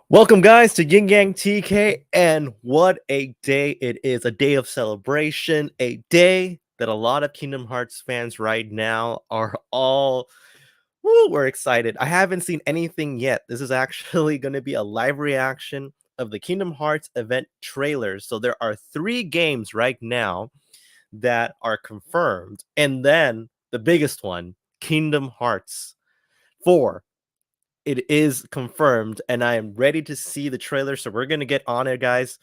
Welcome, guys, to YinYangTK, and what a day it is. A day of celebration, a day that a lot of Kingdom Hearts fans right now are all, we're excited. I haven't seen anything yet. This is actually going to be a live reaction of the Kingdom Hearts event trailers. So there are 3 games right now that are confirmed, and then the biggest one, Kingdom Hearts 4. It is confirmed, and I am ready to see the trailer. So we're gonna get on it, guys.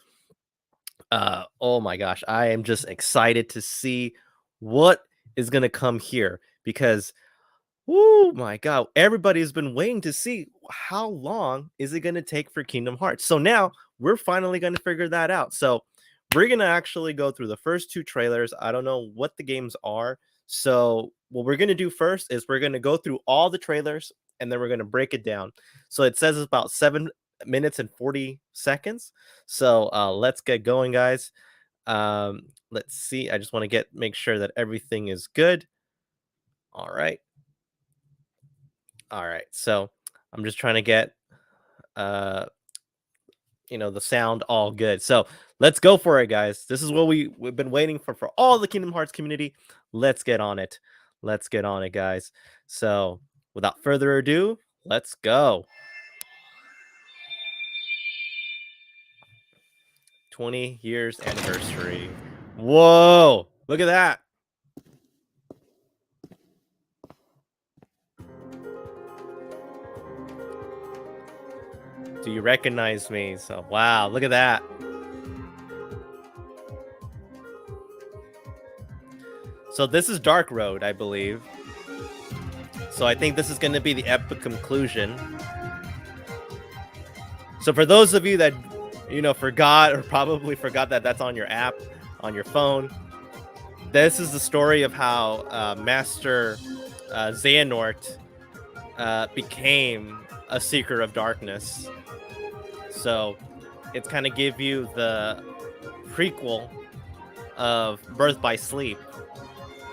Oh my gosh, I am just excited to see what is gonna come here because, oh my god, everybody's been waiting to see how long is it gonna take for Kingdom Hearts. So now we're finally gonna figure that out. So we're gonna actually go through the first 2 trailers. I don't know what the games are. So what we're gonna do first is we're gonna go through all the trailers and then we're gonna break it down. So it says it's about 7 minutes and 40 seconds. So let's get going, guys. Let's see. I just want to make sure that everything is good. All right. All right. So I'm just trying to get uh the sound all good. So let's go for it, guys. This is what we've been waiting for all the Kingdom Hearts community. Let's get on it. Let's get on it, guys. So without further ado, let's go. 20 years anniversary. Whoa, look at that. Do you recognize me? So wow, look at that. So this is Dark Road, I believe. So I think this is going to be the epic conclusion. So for those of you that forgot or probably forgot that that's on your app, on your phone, this is the story of how Master Xehanort became a Seeker of Darkness. So it's kind of give you the prequel of Birth by Sleep,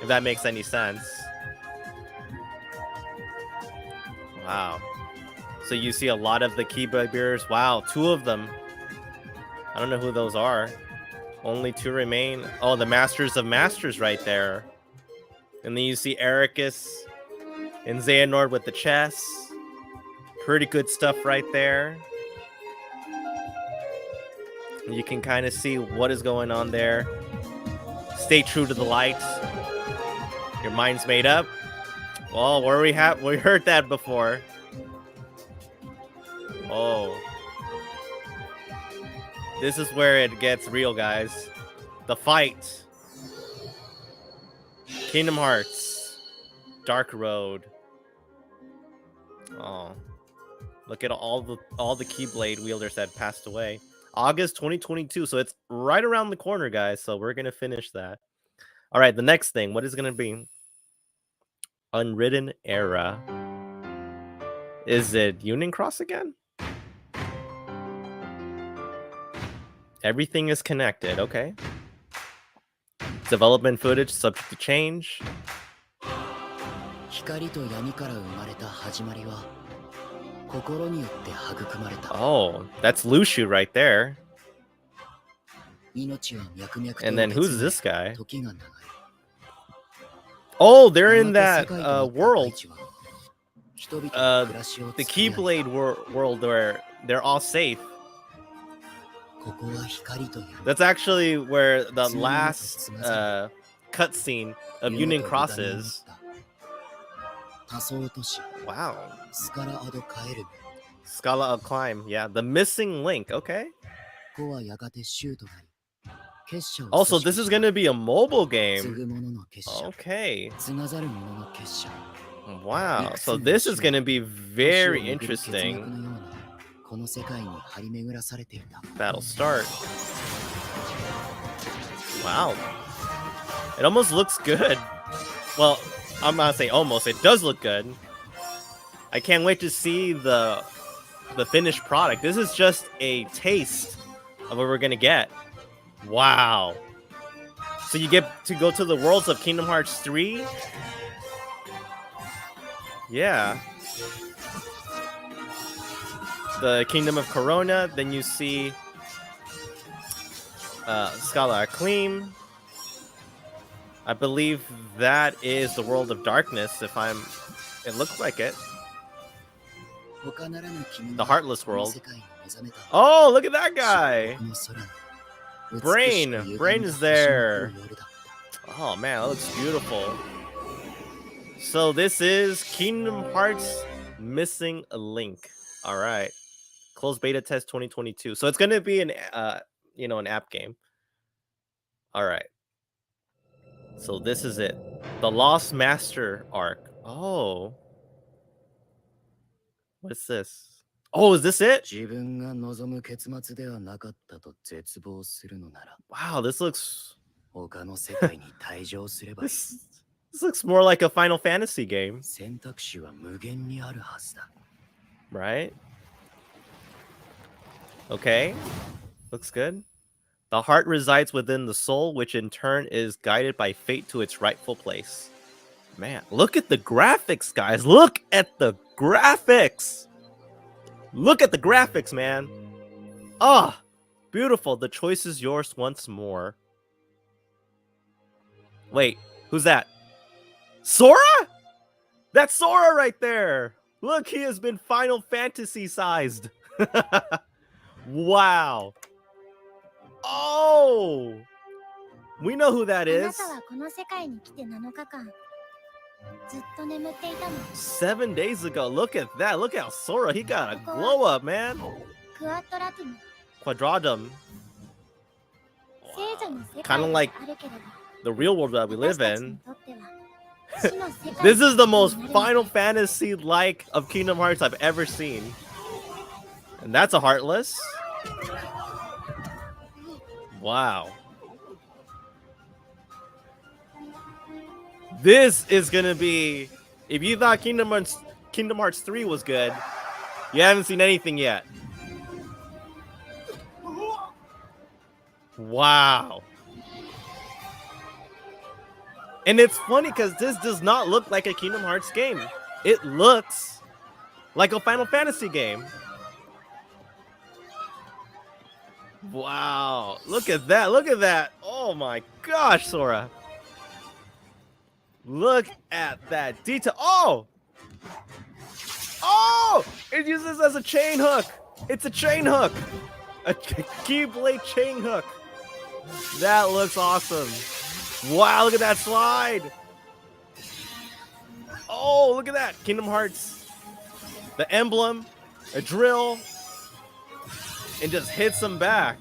if that makes any sense. Wow. So you see a lot of the Keyblade bearers. Wow, 2 of them. I don't know who those are. Only 2 remain. Oh, the Masters of Masters right there. And then you see Ericus and Xehanort with the chess. Pretty good stuff right there. You can kind of see what is going on there. Stay true to the light. Your mind's made up. Well, we heard that before. Oh. This is where it gets real, guys. The fight. Kingdom Hearts. Dark Road. Oh. Look at all the Keyblade wielders that passed away. August 2022. So it's right around the corner, guys. So we're going to finish that. All right, the next thing. What is going to be? Unwritten Era. Is it Union Cross again? Everything is connected. Okay. Development footage subject to change. Oh, that's Lushu right there. And then who's this guy? Oh, they're in that world. The Keyblade world where they're all safe. That's actually where the last cutscene of Union Cross is. Wow. Scala of Climb. Yeah, the missing link. Okay. Also, this is going to be a mobile game. Okay. Wow. So this is going to be very interesting. Battle start. Wow. It almost looks good. Well, I'm not saying almost. It does look good. I can't wait to see the finished product. This is just a taste of what we're going to get. Wow. So you get to go to the worlds of Kingdom Hearts 3? Yeah. the Kingdom of Corona. Then you see Scala Acclaim. I believe that is the World of Darkness. It looks like it. The Heartless World. Oh, look at that guy. Brain is there. Oh man, that looks beautiful. So this is Kingdom Hearts Missing a Link. All right. Closed beta test 2022. So it's going to be an app game. All right. So this is it. The Lost Master arc. Oh. What's this? Oh, is this it? Wow, this looks this looks more like a Final Fantasy game. Right? Okay. Looks good. The heart resides within the soul, which in turn is guided by fate to its rightful place. Man, look at the graphics, guys. Look at the graphics. Look at the graphics, man. Ah, beautiful. The choice is yours once more. Wait, who's that? Sora? That's Sora right there. Look, he has been Final Fantasy sized. Wow. Oh, we know who that is. 7 days ago. Look at that. Look how Sora, he got a glow up, man. Qatradum. Wow. Kind of like the real world that we live in. This is the most Final Fantasy like of Kingdom Hearts I've ever seen. And that's a Heartless. Wow. This is gonna be, if you thought Kingdom Hearts 3 was good, you haven't seen anything yet. Wow. And it's funny because this does not look like a Kingdom Hearts game. It looks like a Final Fantasy game. Wow. Look at that. Look at that. Oh my gosh, Sora. Look at that detail. Oh! Oh! It uses this as a chain hook. It's a chain hook. A Keyblade chain hook. That looks awesome. Wow, look at that slide. Oh, look at that. Kingdom Hearts. The emblem. A drill. And just hits them back.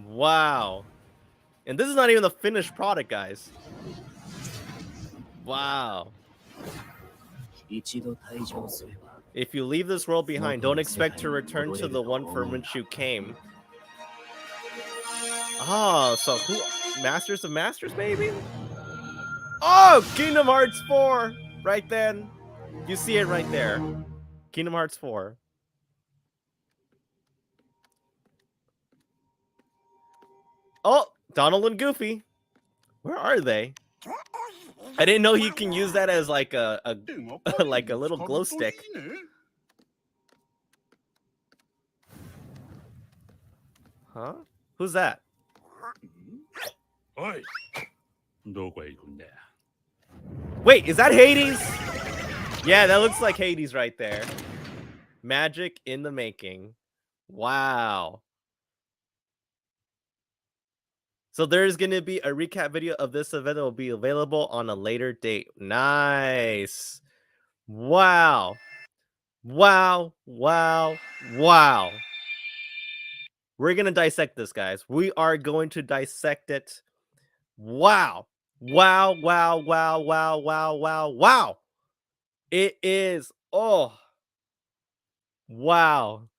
Wow. And this is not even the finished product, guys. Wow. If you leave this world behind, don't expect to return to the one from which you came. Oh, so who? Masters of Masters, maybe? Oh, Kingdom Hearts 4. Right then. You see it right there. Kingdom Hearts 4. Oh, Donald and Goofy. Where are they? I didn't know you can use that as like a like a little glow stick. Huh? Who's that? Wait, is that Hades? Yeah, that looks like Hades right there. Magic in the making. Wow. So there's going to be a recap video of this event that will be available on a later date. Nice. Wow. Wow. Wow. Wow. We're going to dissect this, guys. We are going to dissect it. Wow. Wow. Wow. Wow. Wow. Wow. Wow. Wow. It is. Oh. Wow.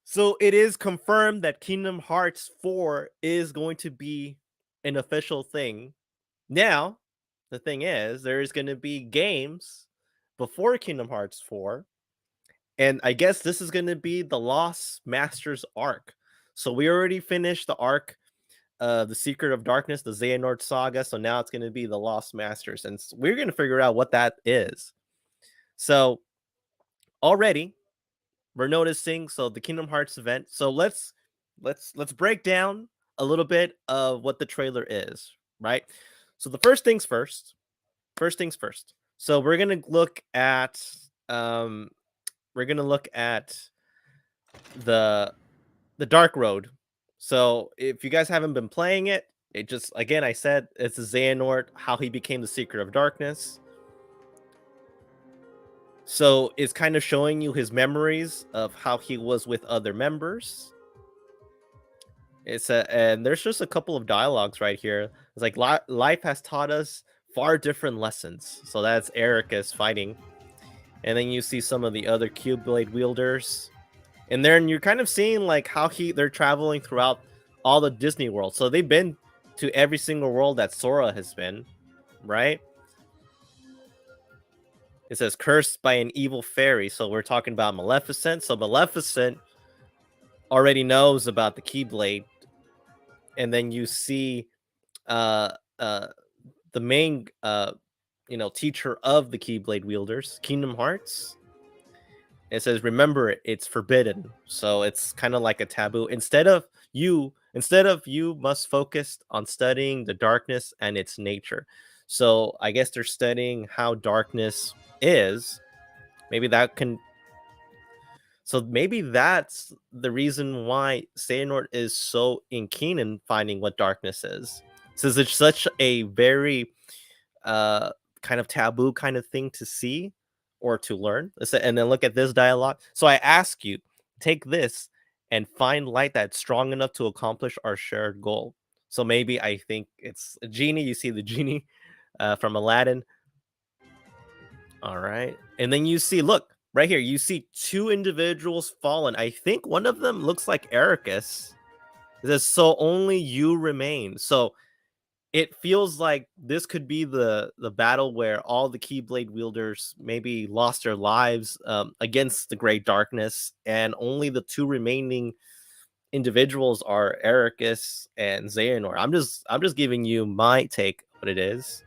So it is confirmed that Kingdom Hearts 4 is going to be an official thing. Now, the thing is, there's going to be games before Kingdom Hearts 4. And I guess this is going to be the Lost Masters arc. So we already finished the arc, The Secret of Darkness, the Xehanort Saga. So now it's going to be the Lost Masters. And we're going to figure out what that is. So already we're noticing the Kingdom Hearts event. So let's break down a little bit of what the trailer is, right? So the first things first. First things first. So um we're gonna look at the the Dark Road. So if you guys haven't been playing it, it just again I said it's a Xehanort, how he became the Seeker of Darkness. So it's kind of showing you his memories of how he was with other members. And there's just a couple of dialogues right here. It's like life has taught us far different lessons. So that's Ericus fighting, and then you see some of the other Keyblade wielders, and then you're kind of seeing like how they're traveling throughout all the Disney world. So they've been to every single world that Sora has been, right? It says cursed by an evil fairy. So we're talking about Maleficent. So Maleficent already knows about the Keyblade. And then you see uh uh the main teacher of the Keyblade wielders, Kingdom Hearts. It says, remember it's forbidden. So it's kind of like a taboo. Instead of you must focus on studying the darkness and its nature. So I guess they're studying how darkness is. Maybe that can So maybe that's the reason why Xehanort is so keen in finding what darkness is. Since it's such a very uh kind of taboo kind of thing to see or to learn. And then look at this dialogue. So I ask you, take this and find light that's strong enough to accomplish our shared goal. So maybe I think it's a genie. You see the genie from Aladdin. All right. And then you see, look, right here, you see two individuals fallen. I think one of them looks like Ericus. It says, so only you remain. So it feels like this could be the battle where all the Keyblade wielders maybe lost their lives against the Great Darkness, and only the two remaining individuals are Ericus and Xehanort. I'm just giving you my take what it is.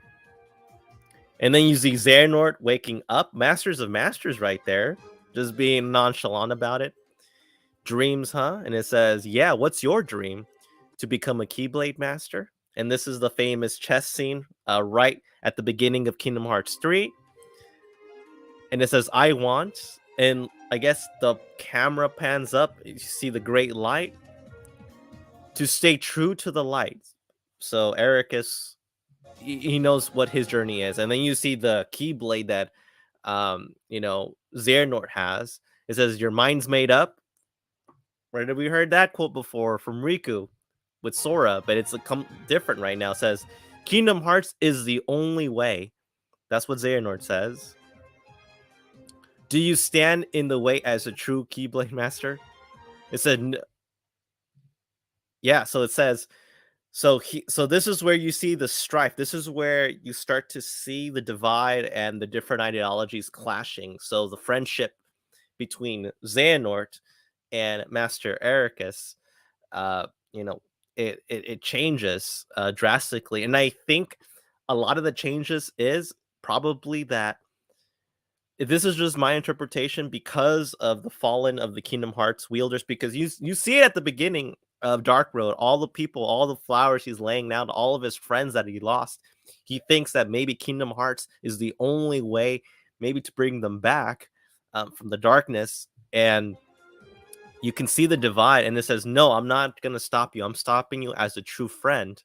And then you see Xehanort waking up, Masters of Masters right there, just being nonchalant about it. Dreams, huh? And it says, yeah, what's your dream? To become a Keyblade Master? And this is the famous chess scene right at the beginning of Kingdom Hearts 3. And it says, I want. And I guess the camera pans up. You see the great light. To stay true to the light. So Ericus, he knows what his journey is. And then you see the Keyblade that Xehanort has. It says, your mind's made up. Where did we heard that quote before from Riku with Sora? But it's different right now. It says, Kingdom Hearts is the only way. That's what Xehanort says. Do you stand in the way as a true Keyblade Master? It said, yeah. So it says, so this is where you see the strife. This is where you start to see the divide and the different ideologies clashing. So the friendship between Xehanort and Master Ericus, uh, you know, it changes drastically. And I think a lot of the changes is probably that this is just my interpretation because of the fallen of the Kingdom Hearts wielders, because you see it at the beginning of Dark Road, all the people, all the flowers he's laying down to all of his friends that he lost. He thinks that maybe Kingdom Hearts is the only way maybe to bring them back from the darkness. And you can see the divide, and it says, no, I'm not going to stop you. I'm stopping you as a true friend.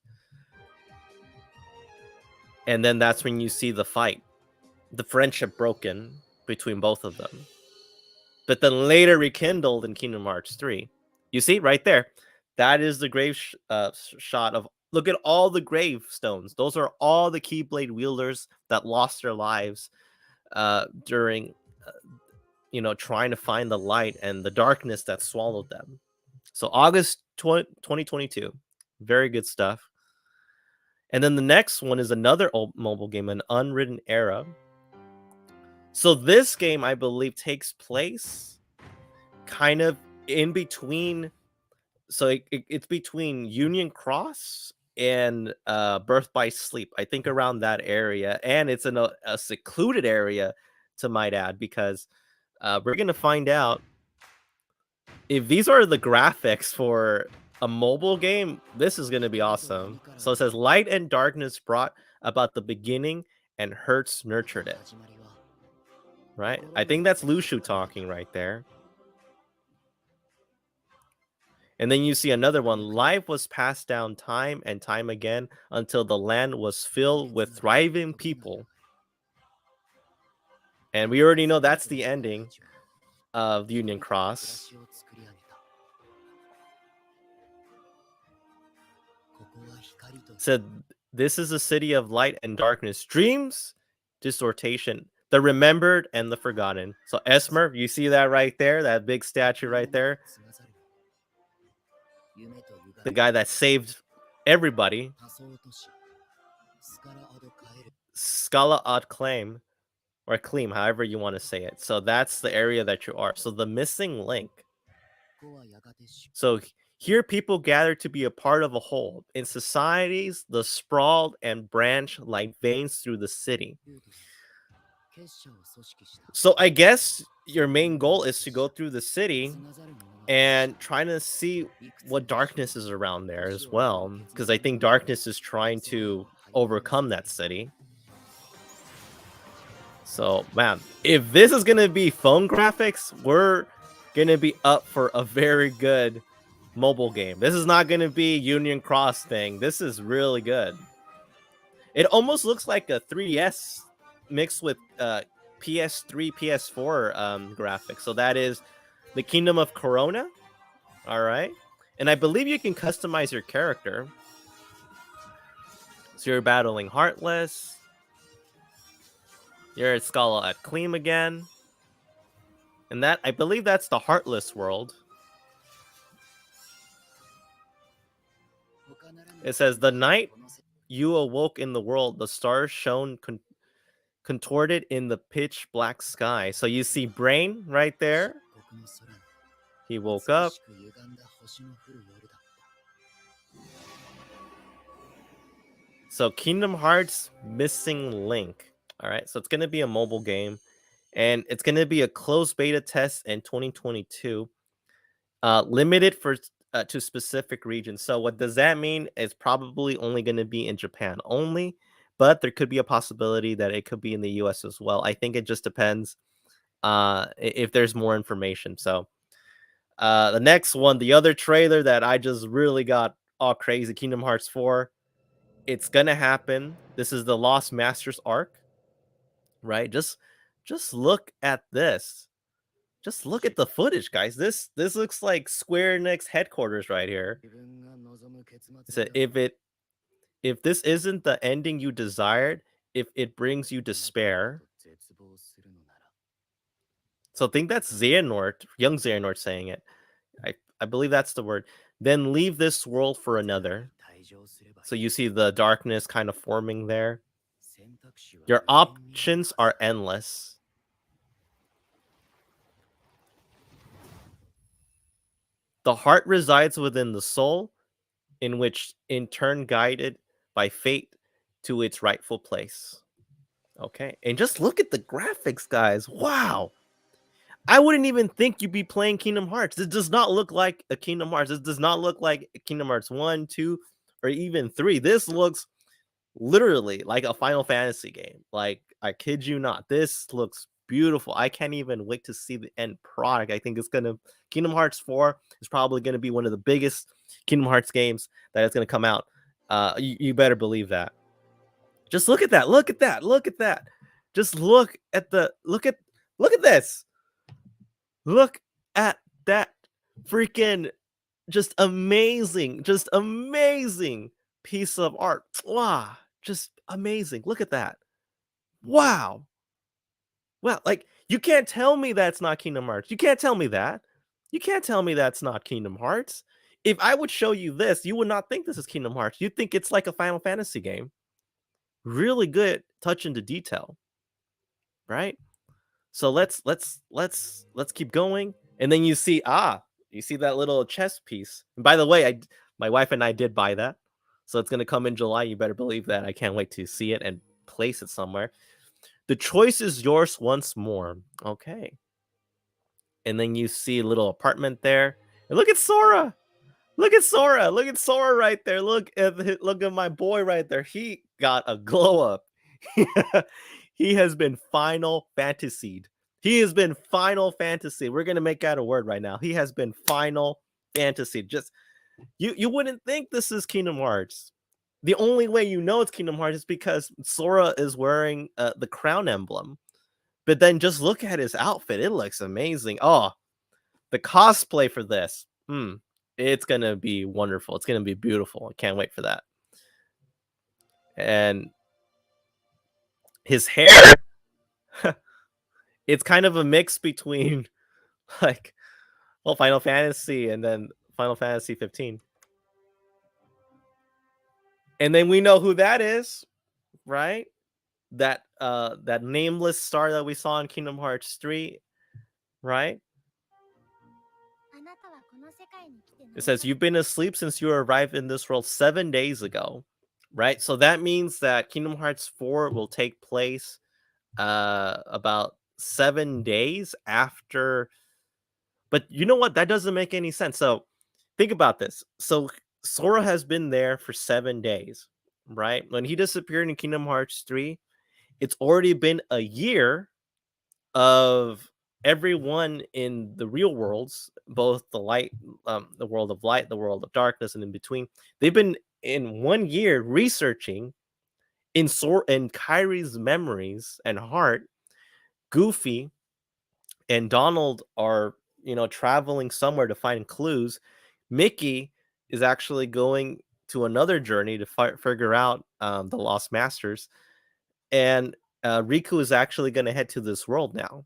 And then that's when you see the fight, the friendship broken between both of them, but then later rekindled in Kingdom Hearts 3. You see right there, that is the grave shot of, look at all the gravestones. Those are all the Keyblade wielders that lost their lives during, trying to find the light and the darkness that swallowed them. So August 2022, very good stuff. And then the next one is another old mobile game, an Unwritten Era. So this game, I believe, takes place kind of in between. So it's between Union Cross and Birth by Sleep. I think around that area, and it's in a secluded area to might add, because we're gonna find out if these are the graphics for a mobile game. This is gonna be awesome. So it says light and darkness brought about the beginning, and Hertz nurtured it. Right? I think that's Lushu talking right there. And then you see another one. Life was passed down time and time again until the land was filled with thriving people. And we already know that's the ending of Union Cross. Said this is a city of light and darkness, dreams, distortion, the remembered and the forgotten. So Esmer, you see that right there, that big statue right there. The guy that saved everybody. Scala ad claim, or claim, however you want to say it. So that's the area that you are. So the missing link. So here people gather to be a part of a whole. In societies, the sprawled and branch like veins through the city. So I guess your main goal is to go through the city and trying to see what darkness is around there as well, because I think darkness is trying to overcome that city. So man, if this is gonna be phone graphics, we're gonna be up for a very good mobile game. This is not gonna be Union Cross thing. This is really good. It almost looks like a 3DS mixed with PS3, PS4 graphics. So that is the Kingdom of Corona. All right. And I believe you can customize your character. So you're battling Heartless. You're at Scala at Cleam again. And that, I believe that's the Heartless world. It says, the night you awoke in the world, the stars shone contorted in the pitch black sky. So you see Brain right there. He woke up. So Kingdom Hearts Missing Link. All right, so it's going to be a mobile game, and it's going to be a closed beta test in 2022, limited for to specific regions. So what does that mean? It's probably only going to be in Japan only, but there could be a possibility that it could be in the US as well. I think it just depends if there's more information. So the next one, the other trailer that I just really got all crazy, Kingdom Hearts 4. It's gonna happen. This is the Lost Masters arc, right? Just look at this. Just look at the footage, guys. This looks like Square Enix headquarters right here. So if this isn't the ending you desired, if it brings you despair. So I think that's Xehanort, young Xehanort saying it. I believe that's the word. Then leave this world for another. So you see the darkness kind of forming there. Your options are endless. The heart resides within the soul, in which in turn guided by fate to its rightful place. Okay, and just look at the graphics, guys. Wow. I wouldn't even think you'd be playing Kingdom Hearts. This does not look like a Kingdom Hearts. This does not look like Kingdom Hearts 1, 2, or even 3. This looks literally like a Final Fantasy game. Like, I kid you not. This looks beautiful. I can't even wait to see the end product. I think it's gonna Kingdom Hearts 4 is probably gonna be one of the biggest Kingdom Hearts games that is gonna come out. You better believe that. Just look at that. Look at that. Look at that. Just look at this. Look at that freaking just amazing piece of art. Wow, just amazing. Look at that. Wow. Well, like, you can't tell me that's not Kingdom Hearts. You can't tell me that. You can't tell me that's not Kingdom Hearts. If I would show you this, you would not think this is Kingdom Hearts. You'd think it's like a Final Fantasy game. Really good touch into detail. Right? So let's keep going. And then you see that little chess piece. And by the way, my wife and I did buy that. So it's going to come in July. You better believe that. I can't wait to see it and place it somewhere. The choice is yours once more. Okay. And then you see a little apartment there. And look at Sora. Look at Sora. Look at Sora right there. Look at my boy right there. He got a glow up. He has been Final Fantasied. He has been Final Fantasy. We're gonna make that a word right now. He has been Final Fantasy. Just you wouldn't think this is Kingdom Hearts. The only way you know it's Kingdom Hearts is because Sora is wearing the crown emblem. But then just look at his outfit. It looks amazing. Oh, the cosplay for this. It's gonna be wonderful. It's gonna be beautiful. I can't wait for that. And his hair, it's kind of a mix between like Final Fantasy and then Final Fantasy 15. And then we know who that is, right? That nameless star that we saw in Kingdom Hearts 3, right? It says you've been asleep since you arrived in this world 7 days ago, right? So that means that Kingdom Hearts 4 will take place about 7 days after. But you know what? That doesn't make any sense. So think about this. So Sora has been there for 7 days, right? When he disappeared in Kingdom Hearts 3, it's already been a year of everyone in the real worlds, both the world of light, the world of darkness, and in between. They've been in 1 year researching in Kyrie's memories and heart. Goofy and Donald are, traveling somewhere to find clues. Mickey is actually going to another journey to figure out the Lost Masters, and Riku is actually going to head to this world now,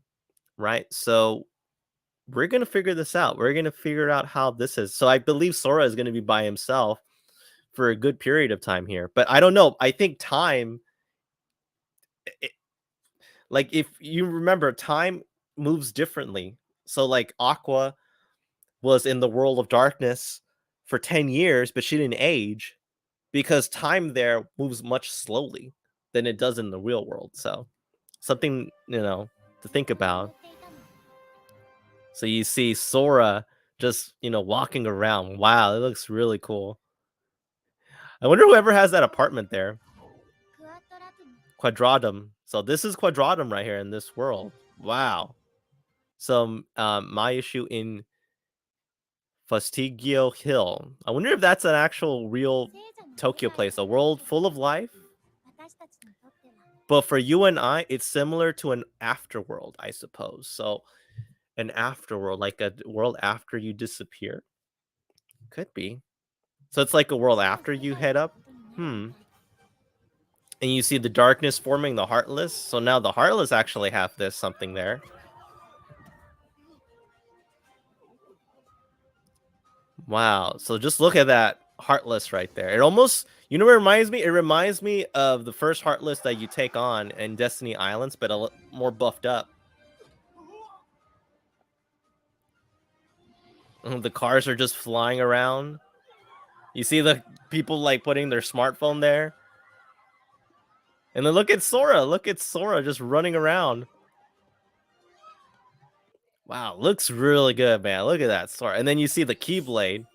right? So we're going to figure this out. We're going to figure out how this is. So I believe Sora is going to be by himself for a good period of time here, but I don't know. I think time, like if you remember, time moves differently. So like Aqua was in the world of darkness for 10 years, but she didn't age because time there moves much slowly than it does in the real world. So something, to think about. So you see Sora just, walking around. Wow, it looks really cool. I wonder whoever has that apartment there. Qatradum. So this is Qatradum right here in this world. Wow. So my issue in Fastigio Hill. I wonder if that's an actual real Tokyo place, a world full of life. But for you and I, it's similar to an afterworld, I suppose. So an afterworld, like a world after you disappear. Could be. So it's like a world after you head up. And you see the darkness forming the Heartless. So now the Heartless actually have something there. Wow. So just look at that Heartless right there. It almost, what it reminds me? It reminds me of the first Heartless that you take on in Destiny Islands, but a more buffed up. The cars are just flying around. You see the people like putting their smartphone there. And then look at Sora. Look at Sora just running around. Wow, looks really good, man. Look at that Sora. And then you see the Keyblade.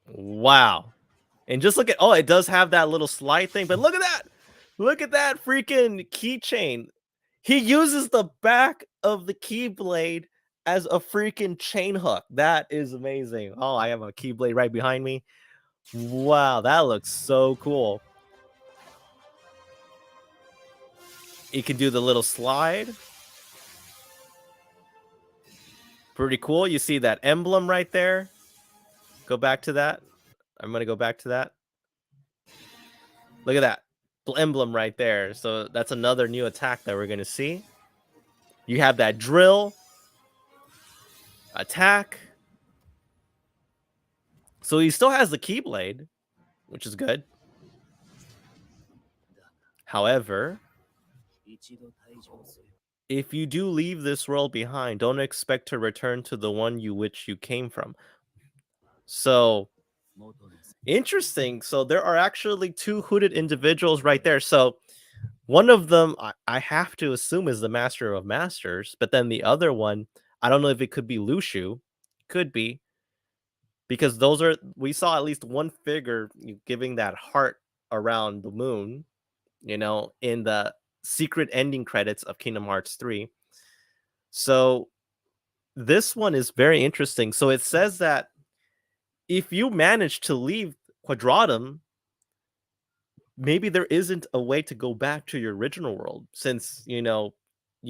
Wow. And just look at, it does have that little slide thing, but look at that. Look at that freaking keychain. He uses the back of the Keyblade as a freaking chain hook. That is amazing. Oh, I have a Keyblade right behind me. Wow, that looks so cool. You can do the little slide. Pretty cool. You see that emblem right there. Go back to that. I'm going to go back to that. Look at that emblem right there. So that's another new attack that we're going to see. You have that drill attack. So he still has the Keyblade, which is good. However, if you do leave this world behind, don't expect to return to the one which you came from. So Interesting. So there are actually two hooded individuals right there. So one of them, I have to assume, is the Master of Masters, but then the other one, I don't know if it could be Lushu. Could be, because those are, we saw at least one figure giving that heart around the moon, in the secret ending credits of Kingdom Hearts 3. So this one is very interesting. So it says that if you manage to leave Quadradum, maybe there isn't a way to go back to your original world, since you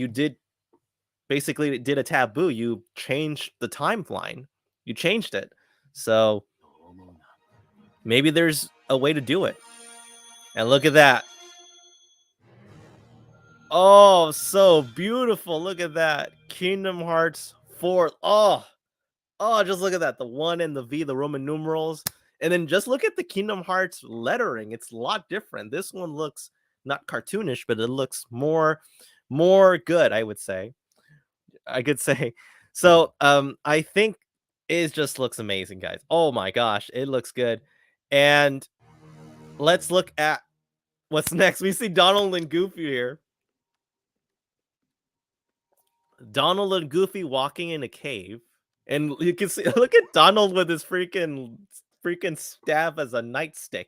did a taboo. You changed the timeline. You changed it. So maybe there's a way to do it. And look at that. Oh, so beautiful. Look at that. Kingdom Hearts 4. Oh, just look at that. The 1 and the V, the Roman numerals. And then just look at the Kingdom Hearts lettering. It's a lot different. This one looks not cartoonish, but it looks more good, I would say. I could say. So, I think it just looks amazing, guys. Oh my gosh, it looks good. And let's look at what's next. We see Donald and Goofy here. Donald and Goofy walking in a cave. And you can see, look at Donald with his freaking staff as a nightstick.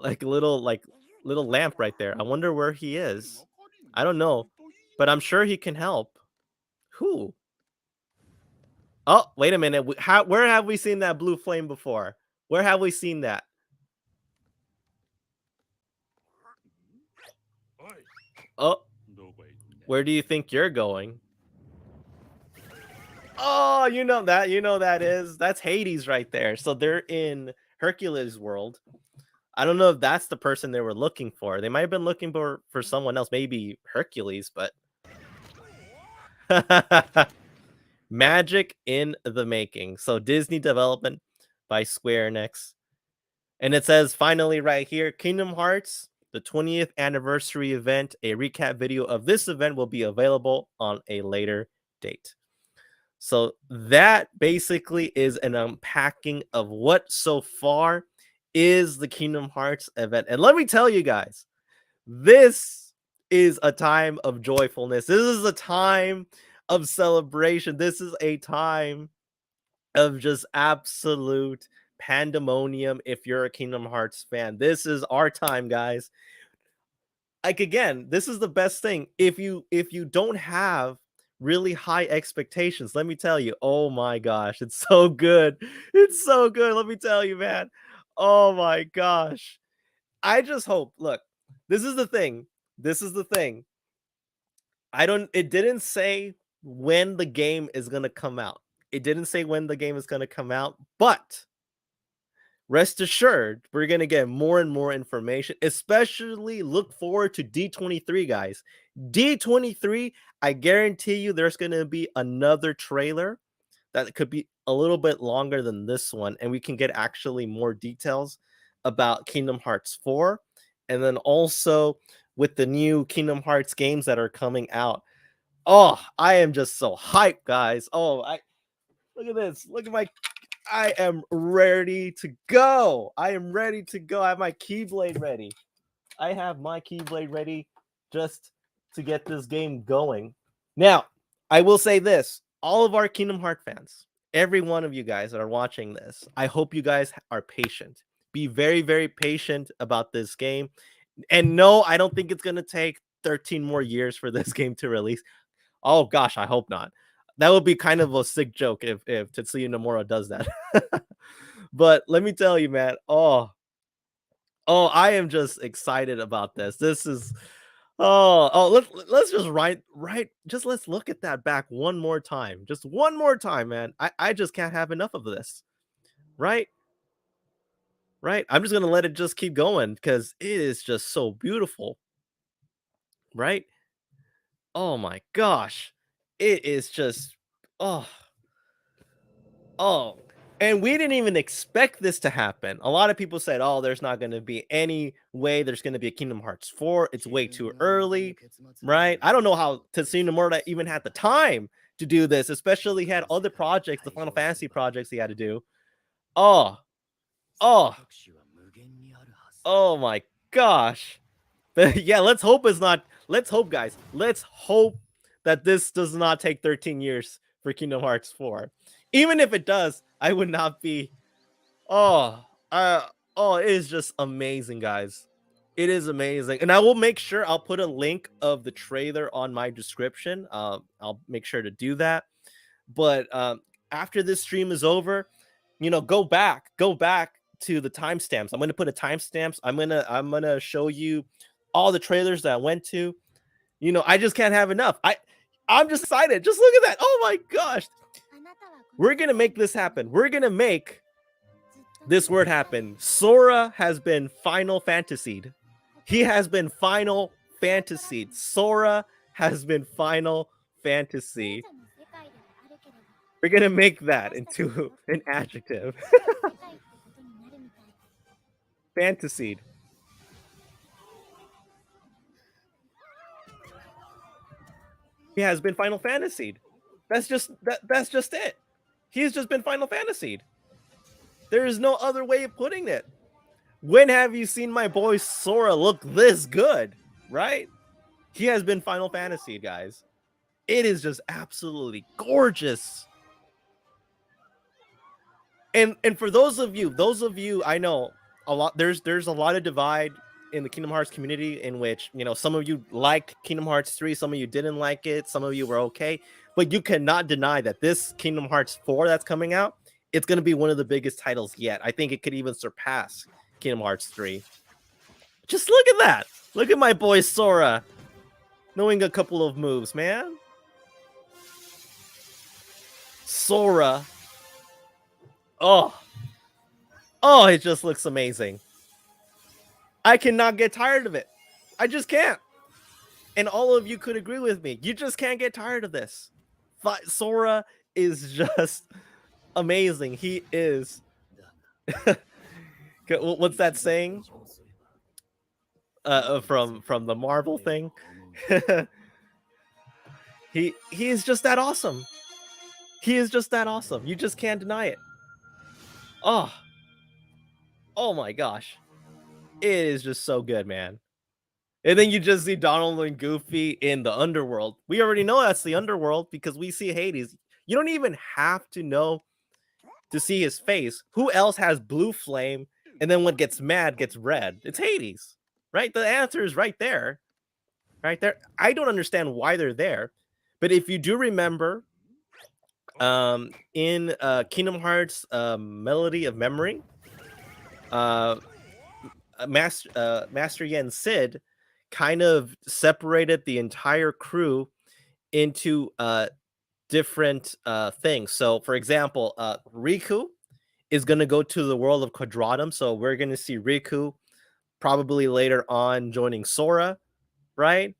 Little lamp right there. I wonder where he is. I don't know, but I'm sure he can help. Who? Oh, wait a minute. Where have we seen that blue flame before? Where have we seen that? Oh, where do you think you're going? Oh, that's Hades right there. So they're in Hercules' world. I don't know if that's the person they were looking for. They might have been looking for someone else, maybe Hercules, but magic in the making. So Disney development by Square Enix. And it says finally right here, Kingdom Hearts, the 20th anniversary event. A recap video of this event will be available on a later date. So that basically is an unpacking of what so far is the Kingdom Hearts event. And let me tell you guys, this is a time of joyfulness. This is a time of celebration. This is a time of just absolute pandemonium if you're a Kingdom Hearts fan. This is our time, guys. Like, again, this is the best thing. If you don't have really high expectations, let me tell you, oh my gosh, it's so good. It's so good. Let me tell you, man. Oh my gosh. I just hope, look, this is the thing. This is the thing. It didn't say when the game is going to come out. It didn't say when the game is going to come out, but rest assured, we're going to get more and more information, especially look forward to D23, guys. D23, I guarantee you there's going to be another trailer that could be a little bit longer than this one, and we can get actually more details about Kingdom Hearts 4, and then also with the new Kingdom Hearts games that are coming out. Oh, I am just so hyped, guys. Look at this. I am ready to go. I am ready to go. I have my Keyblade ready. Just to get this game going. Now, I will say this. All of our Kingdom Hearts fans, every one of you guys that are watching this, I hope you guys are patient. Be very, very patient about this game. And no, I don't think it's going to take 13 more years for this game to release. Oh gosh, I hope not. That would be kind of a sick joke if Tetsuya Nomura does that. But let me tell you, man. I am just excited about this. This is let's just let's look at that back one more time. Just one more time, man. I just can't have enough of this. Right? Right? I'm just gonna let it just keep going because it is just so beautiful. Right? Oh my gosh. It is just oh oh, and we didn't even expect this to happen. A lot of people said, "Oh, there's not going to be any way there's going to be a Kingdom Hearts 4. It's way too early." Right? I don't know how Tetsuya Nomura even had the time to do this, especially he had other projects, the Final Fantasy projects he had to do. Oh, Oh, oh my gosh. Yeah, let's hope it's not. Let's hope, guys. Let's hope that this does not take 13 years for Kingdom Hearts 4. Even if it does, I would not be. Oh, oh, it is just amazing, guys. It is amazing, and I will make sure I'll put a link of the trailer on my description. I'll make sure to do that. But after this stream is over, go back to the timestamps. I'm gonna put a timestamps. I'm gonna show you all the trailers that I went to. I just can't have enough. I'm just excited. Just look at that. Oh my gosh. We're gonna make this happen. We're gonna make this word happen. Sora has been Final Fantasied. He has been Final Fantasied. Sora has been Final Fantasy. We're gonna make that into an adjective. Fantasied. He has been Final Fantasied. That's just it. He's just been Final Fantasied. There is no other way of putting it. When have you seen my boy Sora look this good? Right? He has been Final Fantasy, guys. It is just absolutely gorgeous. And for those of you, I know a lot. There's a lot of divide in the Kingdom Hearts community in which some of you liked Kingdom Hearts 3, some of you didn't like it, some of you were okay, but you cannot deny that this Kingdom Hearts 4 that's coming out, it's going to be one of the biggest titles yet. I think it could even surpass Kingdom Hearts 3. Just look at that. Look at my boy Sora knowing a couple of moves, man. Sora. Oh, it just looks amazing. I cannot get tired of it. I just can't. And all of you could agree with me. You just can't get tired of this. Sora is just amazing. He is. What's that saying? From the Marvel thing. He is just that awesome. He is just that awesome. You just can't deny it. Oh my gosh. It is just so good, man. And then you just see Donald and Goofy in the underworld. We already know that's the underworld because we see Hades. You don't even have to know to see his face. Who else has blue flame and then when gets mad gets red? It's Hades, right? The answer is right there. Right there. I don't understand why they're there. But if you do remember, in Kingdom Hearts Melody of Memory, Master Yen Sid kind of separated the entire crew into different things. So, for example, Riku is going to go to the world of Qatradum. So we're going to see Riku probably later on joining Sora, right?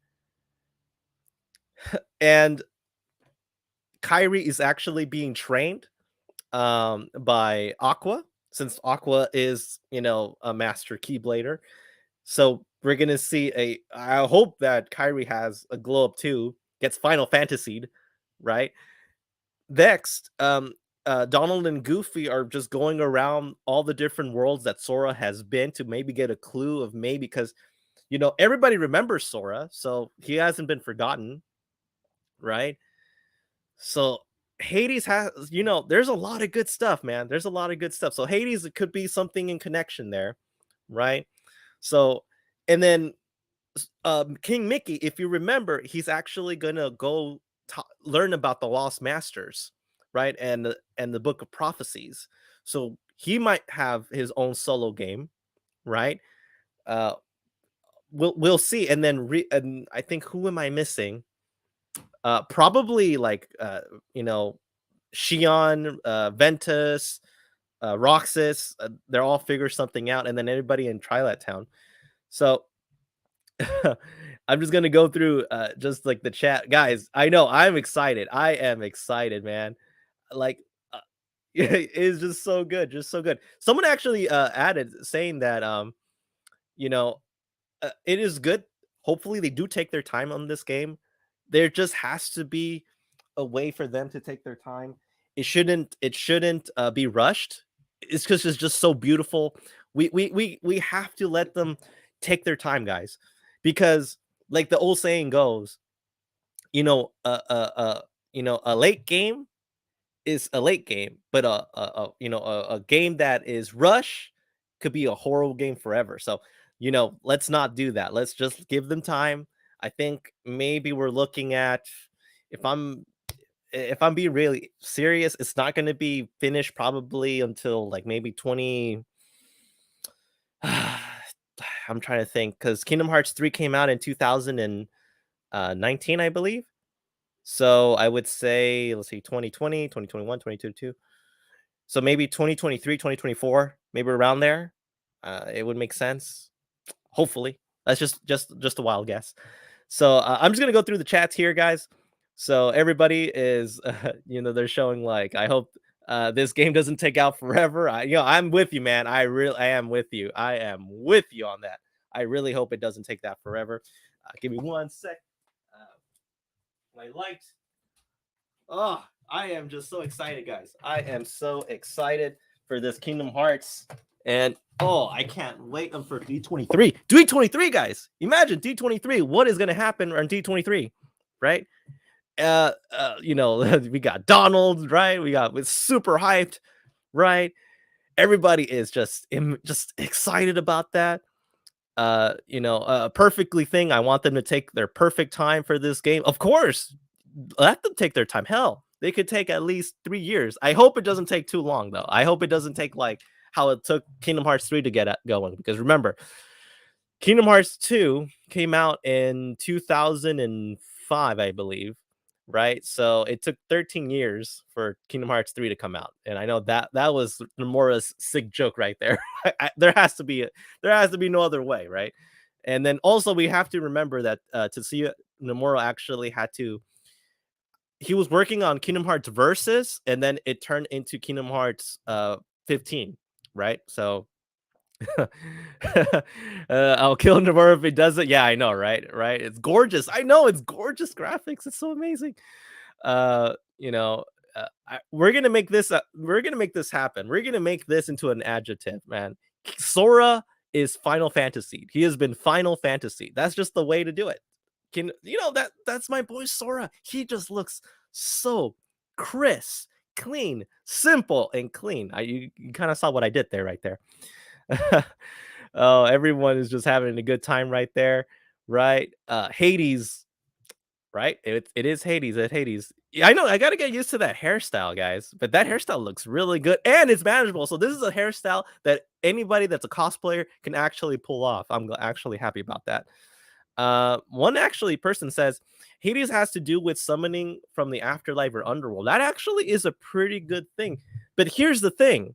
And Kairi is actually being trained by Aqua, since Aqua is, a master Keyblader. So we're going to see I hope that Kairi has a glow up too, gets Final Fantasied, right? Next, Donald and Goofy are just going around all the different worlds that Sora has been to maybe get a clue of maybe because, everybody remembers Sora, so he hasn't been forgotten, right? So Hades has, there's a lot of good stuff, man. There's a lot of good stuff. So Hades, it could be something in connection there, right? So, and then King Mickey, if you remember, he's actually gonna go learn about the Lost Masters, right? And the Book of Prophecies. So he might have his own solo game, right? We'll see. And then and I think, who am I missing? Probably like Shion, Ventus, Roxas. They're all figure something out, and then everybody in Twilight Town. So I'm just gonna go through just like the chat, guys. I know I'm excited. I am excited, man. Like, it's just so good, just so good. Someone actually added saying that it is good. Hopefully, they do take their time on this game. There just has to be a way for them to take their time. It shouldn't be rushed. it's because it's just so beautiful. We have to let them take their time, guys, because like the old saying goes, you know, a late game is a late game, but a game that is rush could be a horrible game forever. So, let's not do that. Let's just give them time. I think maybe we're looking at if I'm if I'm being really serious, it's not going to be finished probably until like maybe 20. I'm trying to think because Kingdom Hearts 3 came out in 2019, I believe. So I would say, let's see, 2020, 2021, 2022. So maybe 2023, 2024, maybe around there. It would make sense. Hopefully. That's just a wild guess. So I'm just gonna go through the chats here, guys. So everybody is, they're showing like, I hope this game doesn't take out forever. I'm with you, man. I am with you. I am with you on that. I really hope it doesn't take that forever. Give me one sec. My light. Oh, I am just so excited, guys. I am so excited for this Kingdom Hearts. And I can't wait for D23. D23, guys. Imagine D23. What is going to happen on D23, right? We got Donald, right? We're super hyped, right? Everybody is just excited about that. Perfectly thing. I want them to take their perfect time for this game. Of course, let them take their time. Hell, they could take at least 3 years. I hope it doesn't take too long, though. I hope it doesn't take like how it took Kingdom Hearts 3 to get going. Because remember, Kingdom Hearts 2 came out in 2005, I believe, right? So it took 13 years for Kingdom Hearts 3 to come out. And I know that was Nomura's sick joke right there. There has to be no other way, right? And then also we have to remember that to see Nomura actually he was working on Kingdom Hearts Versus, and then it turned into Kingdom Hearts 15, right? So I'll kill Nomura if he does it. Yeah, I know, right? Right? It's gorgeous. I know it's gorgeous graphics. It's so amazing. We're gonna make this. We're gonna make this happen. We're gonna make this into an adjective, man. Sora is Final Fantasy. He has been Final Fantasy. That's just the way to do it. That's my boy Sora. He just looks so crisp, clean, simple, and clean. You kind of saw what I did there, right there. Oh, everyone is just having a good time right there, right? Hades, right? It is Hades. It's Hades. Yeah, I know. I gotta get used to that hairstyle, guys. But that hairstyle looks really good and it's manageable. So this is a hairstyle that anybody that's a cosplayer can actually pull off. I'm actually happy about that. One actually person says Hades has to do with summoning from the afterlife or underworld. That actually is a pretty good thing. But here's the thing.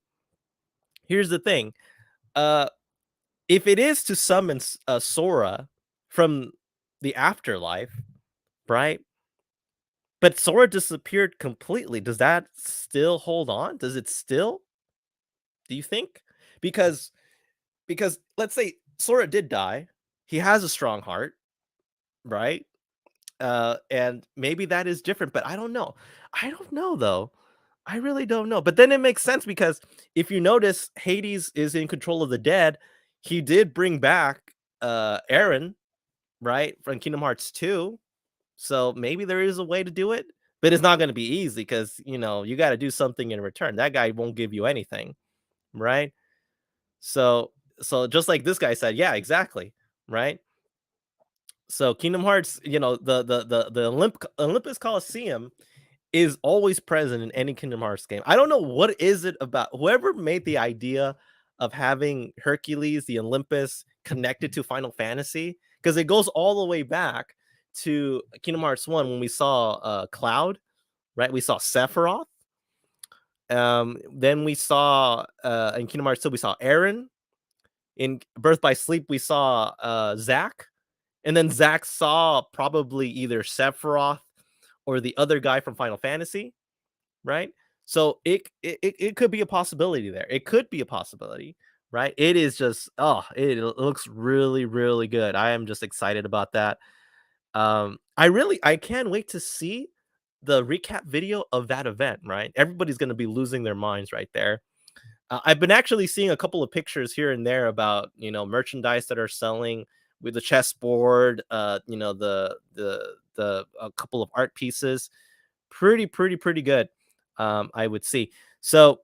If it is to summon Sora from the afterlife, right? But Sora disappeared completely. Does that still hold on? Does it still? Do you think? Because let's say Sora did die. He has a strong heart, right? And maybe that is different, but I don't know. I don't know though. I really don't know. But then it makes sense because if you notice, Hades is in control of the dead. He did bring back Aaron, right, from Kingdom Hearts 2. So maybe there is a way to do it, but it's not going to be easy because you got to do something in return. That guy won't give you anything, right? So just like this guy said, yeah, exactly, right? So Kingdom Hearts, the Olympus Coliseum is always present in any Kingdom Hearts game. I don't know what is it about whoever made the idea of having Hercules, the Olympus, connected to Final Fantasy, because it goes all the way back to Kingdom Hearts 1 when we saw Cloud, right? We saw Sephiroth. Then we saw in Kingdom Hearts 2, we saw Aaron. In Birth by Sleep, we saw Zack. And then Zack saw probably either Sephiroth or the other guy from Final Fantasy, right? So it could be a possibility there. It could be a possibility, right? It is just it looks really, really good. I am just excited about that. I can't wait to see the recap video of that event, right? Everybody's gonna be losing their minds right there. I've been actually seeing a couple of pictures here and there about merchandise that are selling with the chessboard, the a couple of art pieces, pretty good. I would see. So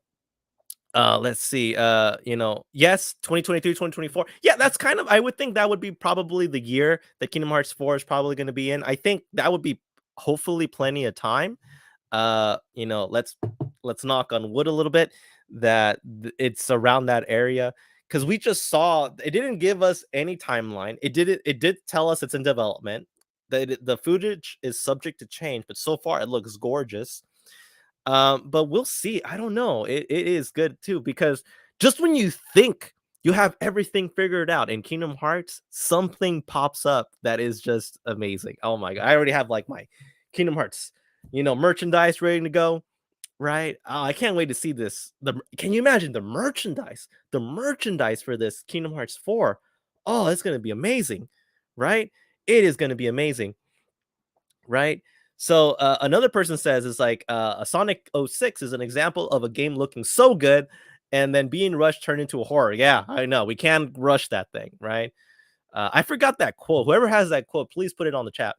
let's see. Yes, 2023, 2024. Yeah, that's kind of, I would think that would be probably the year that Kingdom Hearts 4 is probably going to be in. I think that would be hopefully plenty of time. Let's knock on wood a little bit that it's around that area, because we just saw it didn't give us any timeline. It did tell us it's in development. The footage is subject to change, but so far it looks gorgeous. But we'll see. I don't know. It is good too, because just when you think you have everything figured out in Kingdom Hearts, something pops up that is just amazing. Oh my god. I already have like my Kingdom Hearts, merchandise ready to go, right? Oh, I can't wait to see this. Can you imagine the merchandise? The merchandise for this Kingdom Hearts 4. Oh, it's gonna be amazing, right? It is gonna be amazing, right? So another person says it's like a Sonic '06 is an example of a game looking so good and then being rushed turned into a horror. Yeah, I know. We can't rush that thing, right? I forgot that quote. Whoever has that quote, please put it on the chat.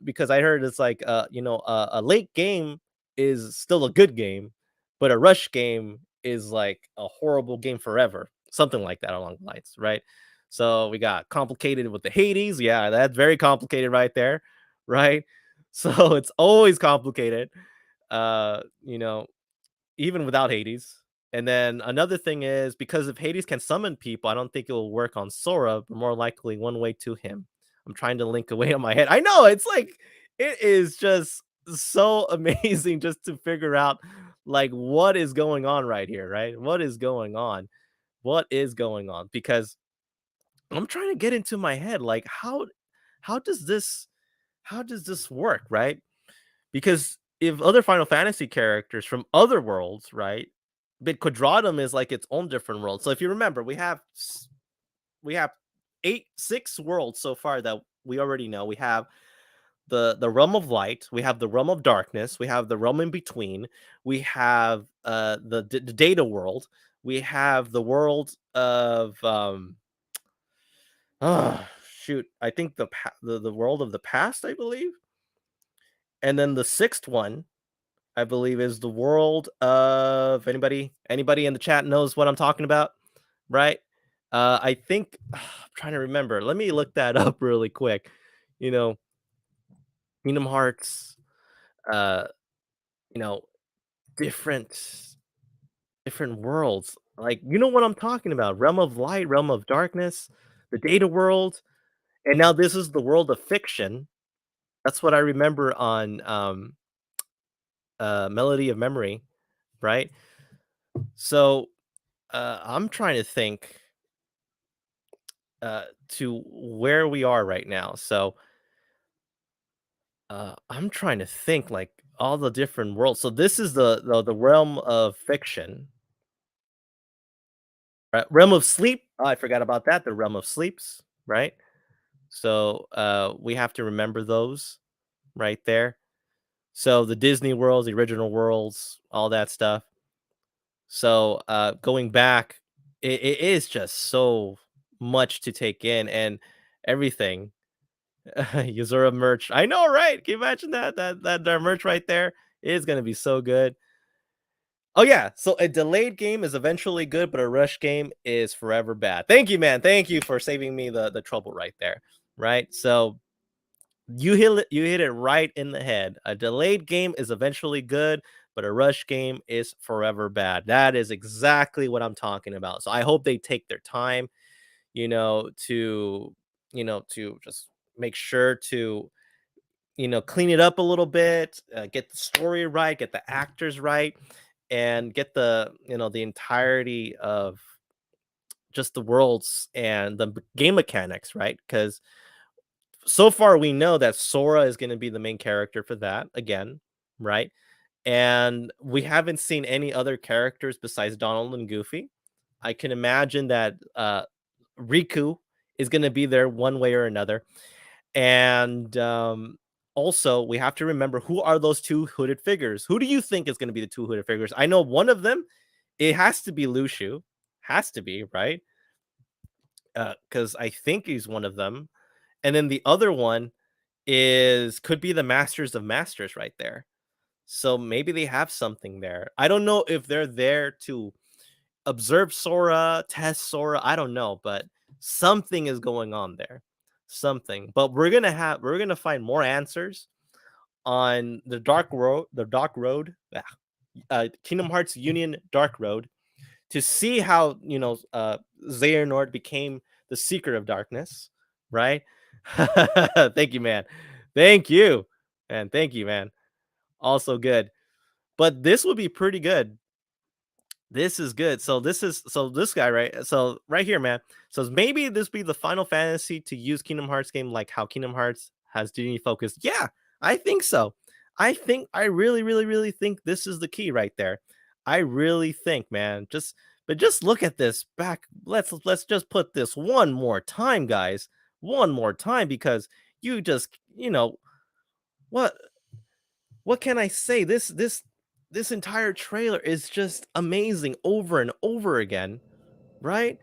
Because I heard it's like a late game is still a good game, but a rush game is like a horrible game forever. Something like that along the lines, right? So we got complicated with the Hades. Yeah, that's very complicated right there, right? So it's always complicated. Uh, you know, even without Hades. And then another thing is, because if Hades can summon people, I don't think it will work on Sora, but more likely one way to him. I'm trying to link away on my head. I know it's like it is just so amazing just to figure out like what is going on right here, right? What is going on? What is going on? Because I'm trying to get into my head like how does this how does this work, right? Because if other Final Fantasy characters from other worlds, right? But Quadradum is like its own different world. So if you remember, we have six worlds so far that we already know. We have the realm of light, we have the realm of darkness, we have the realm in between, we have the data world, we have the world of oh shoot, I think the world of the past, I believe, and then the sixth one I believe is the world of anybody in the chat knows what I'm talking about, right? I think I'm trying to remember. Let me look that up really quick. You know, Kingdom Hearts, uh, you know, different different worlds. Like, you know what I'm talking about? Realm of light, realm of darkness, the data world, and now this is the world of fiction. That's what I remember on Melody of Memory, right? So I'm trying to think to where we are right now. So I'm trying to think like all the different worlds. So this is the realm of fiction, right? Realm of sleep. Oh, I forgot about that. The realm of sleeps, right? So we have to remember those right there. So the Disney worlds, the original worlds, all that stuff. So going back, it is just so much to take in, and everything. Yuzura merch. I know, right? Can you imagine that merch right there is gonna be so good. Oh yeah, so a delayed game is eventually good, but a rush game is forever bad. Thank you, man. Thank you for saving me the trouble right there. Right. So you hit it right in the head. A delayed game is eventually good, but a rush game is forever bad. That is exactly what I'm talking about. So I hope they take their time, to just make sure to clean it up a little bit, get the story right, get the actors right, and get the entirety of just the worlds and the game mechanics right. Because so far we know that Sora is going to be the main character for that again, right? And we haven't seen any other characters besides Donald and Goofy. I can imagine that Riku is going to be there one way or another. And also, we have to remember, who are those two hooded figures? Who do you think is going to be the two hooded figures? I know one of them It has to be Lushu. Has to be, right? Because I think he's one of them. And then the other one could be the Masters of Masters right there. So maybe they have something there. I don't know if they're there to observe Sora, test Sora. I don't know, but something is going on there. Something. But we're gonna find more answers on Kingdom Hearts Union Dark Road to see how Xehanort became the Seeker of Darkness, right? Thank you, man. Thank you, man. Thank you, man. Also good. But this would be pretty good. This is good. So this guy, right? So right here, man. So maybe this be the Final Fantasy to use Kingdom Hearts game like how Kingdom Hearts has Disney focus. Yeah, I think so. I really, really, really think this is the key right there. I really think, man. Just look at this back. Let's just put this one more time, guys. One more time because you just, what what can I say? This entire trailer is just amazing over and over again, right?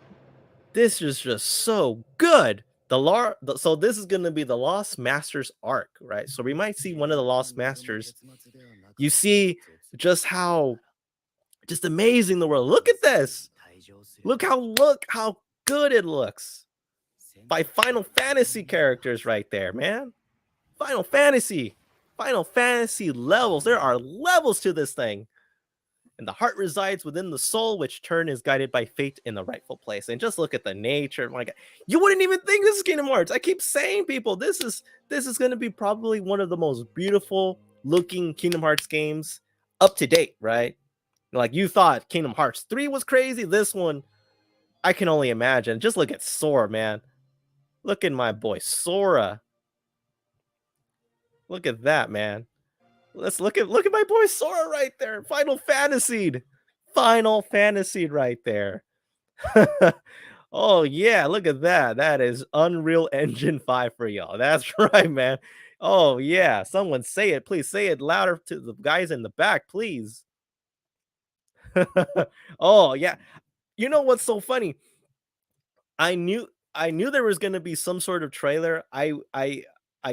This is just so good. So this is going to be the Lost Masters arc, right? So we might see one of the Lost Masters. You see just how just amazing the world. Look at this. Look how good it looks. By Final Fantasy characters right there, man. Final Fantasy levels. There are levels to this thing. And the heart resides within the soul, which turn is guided by fate in the rightful place. And just look at the nature. My God, you wouldn't even think this is Kingdom Hearts. I keep saying, people, this is going to be probably one of the most beautiful looking Kingdom Hearts games up to date, right? Like you thought Kingdom Hearts 3 was crazy. This one, I can only imagine. Just look at Sora, man. Look at my boy Sora. Look at that, man. Let's look at my boy Sora right there. Final Fantasy right there. Oh yeah, look at that. That is Unreal Engine 5 for y'all. That's right, man. Oh yeah, someone say it. Please say it louder to the guys in the back, please. Oh yeah. You know what's so funny? I knew there was gonna be some sort of trailer. I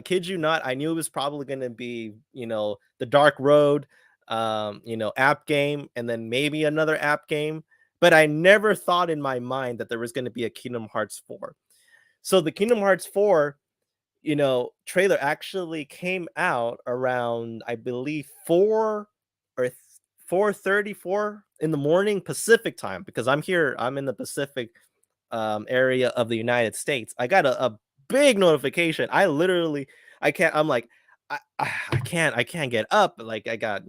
kid you not, I knew it was probably gonna be, the Dark Road, app game, and then maybe another app game. But I never thought in my mind that there was gonna be a Kingdom Hearts 4. So the Kingdom Hearts 4, trailer actually came out around, I believe, 4:34 in the morning Pacific time, because I'm in the Pacific area of the United States. I got a big notification. I'm like, I can't get up. Like I got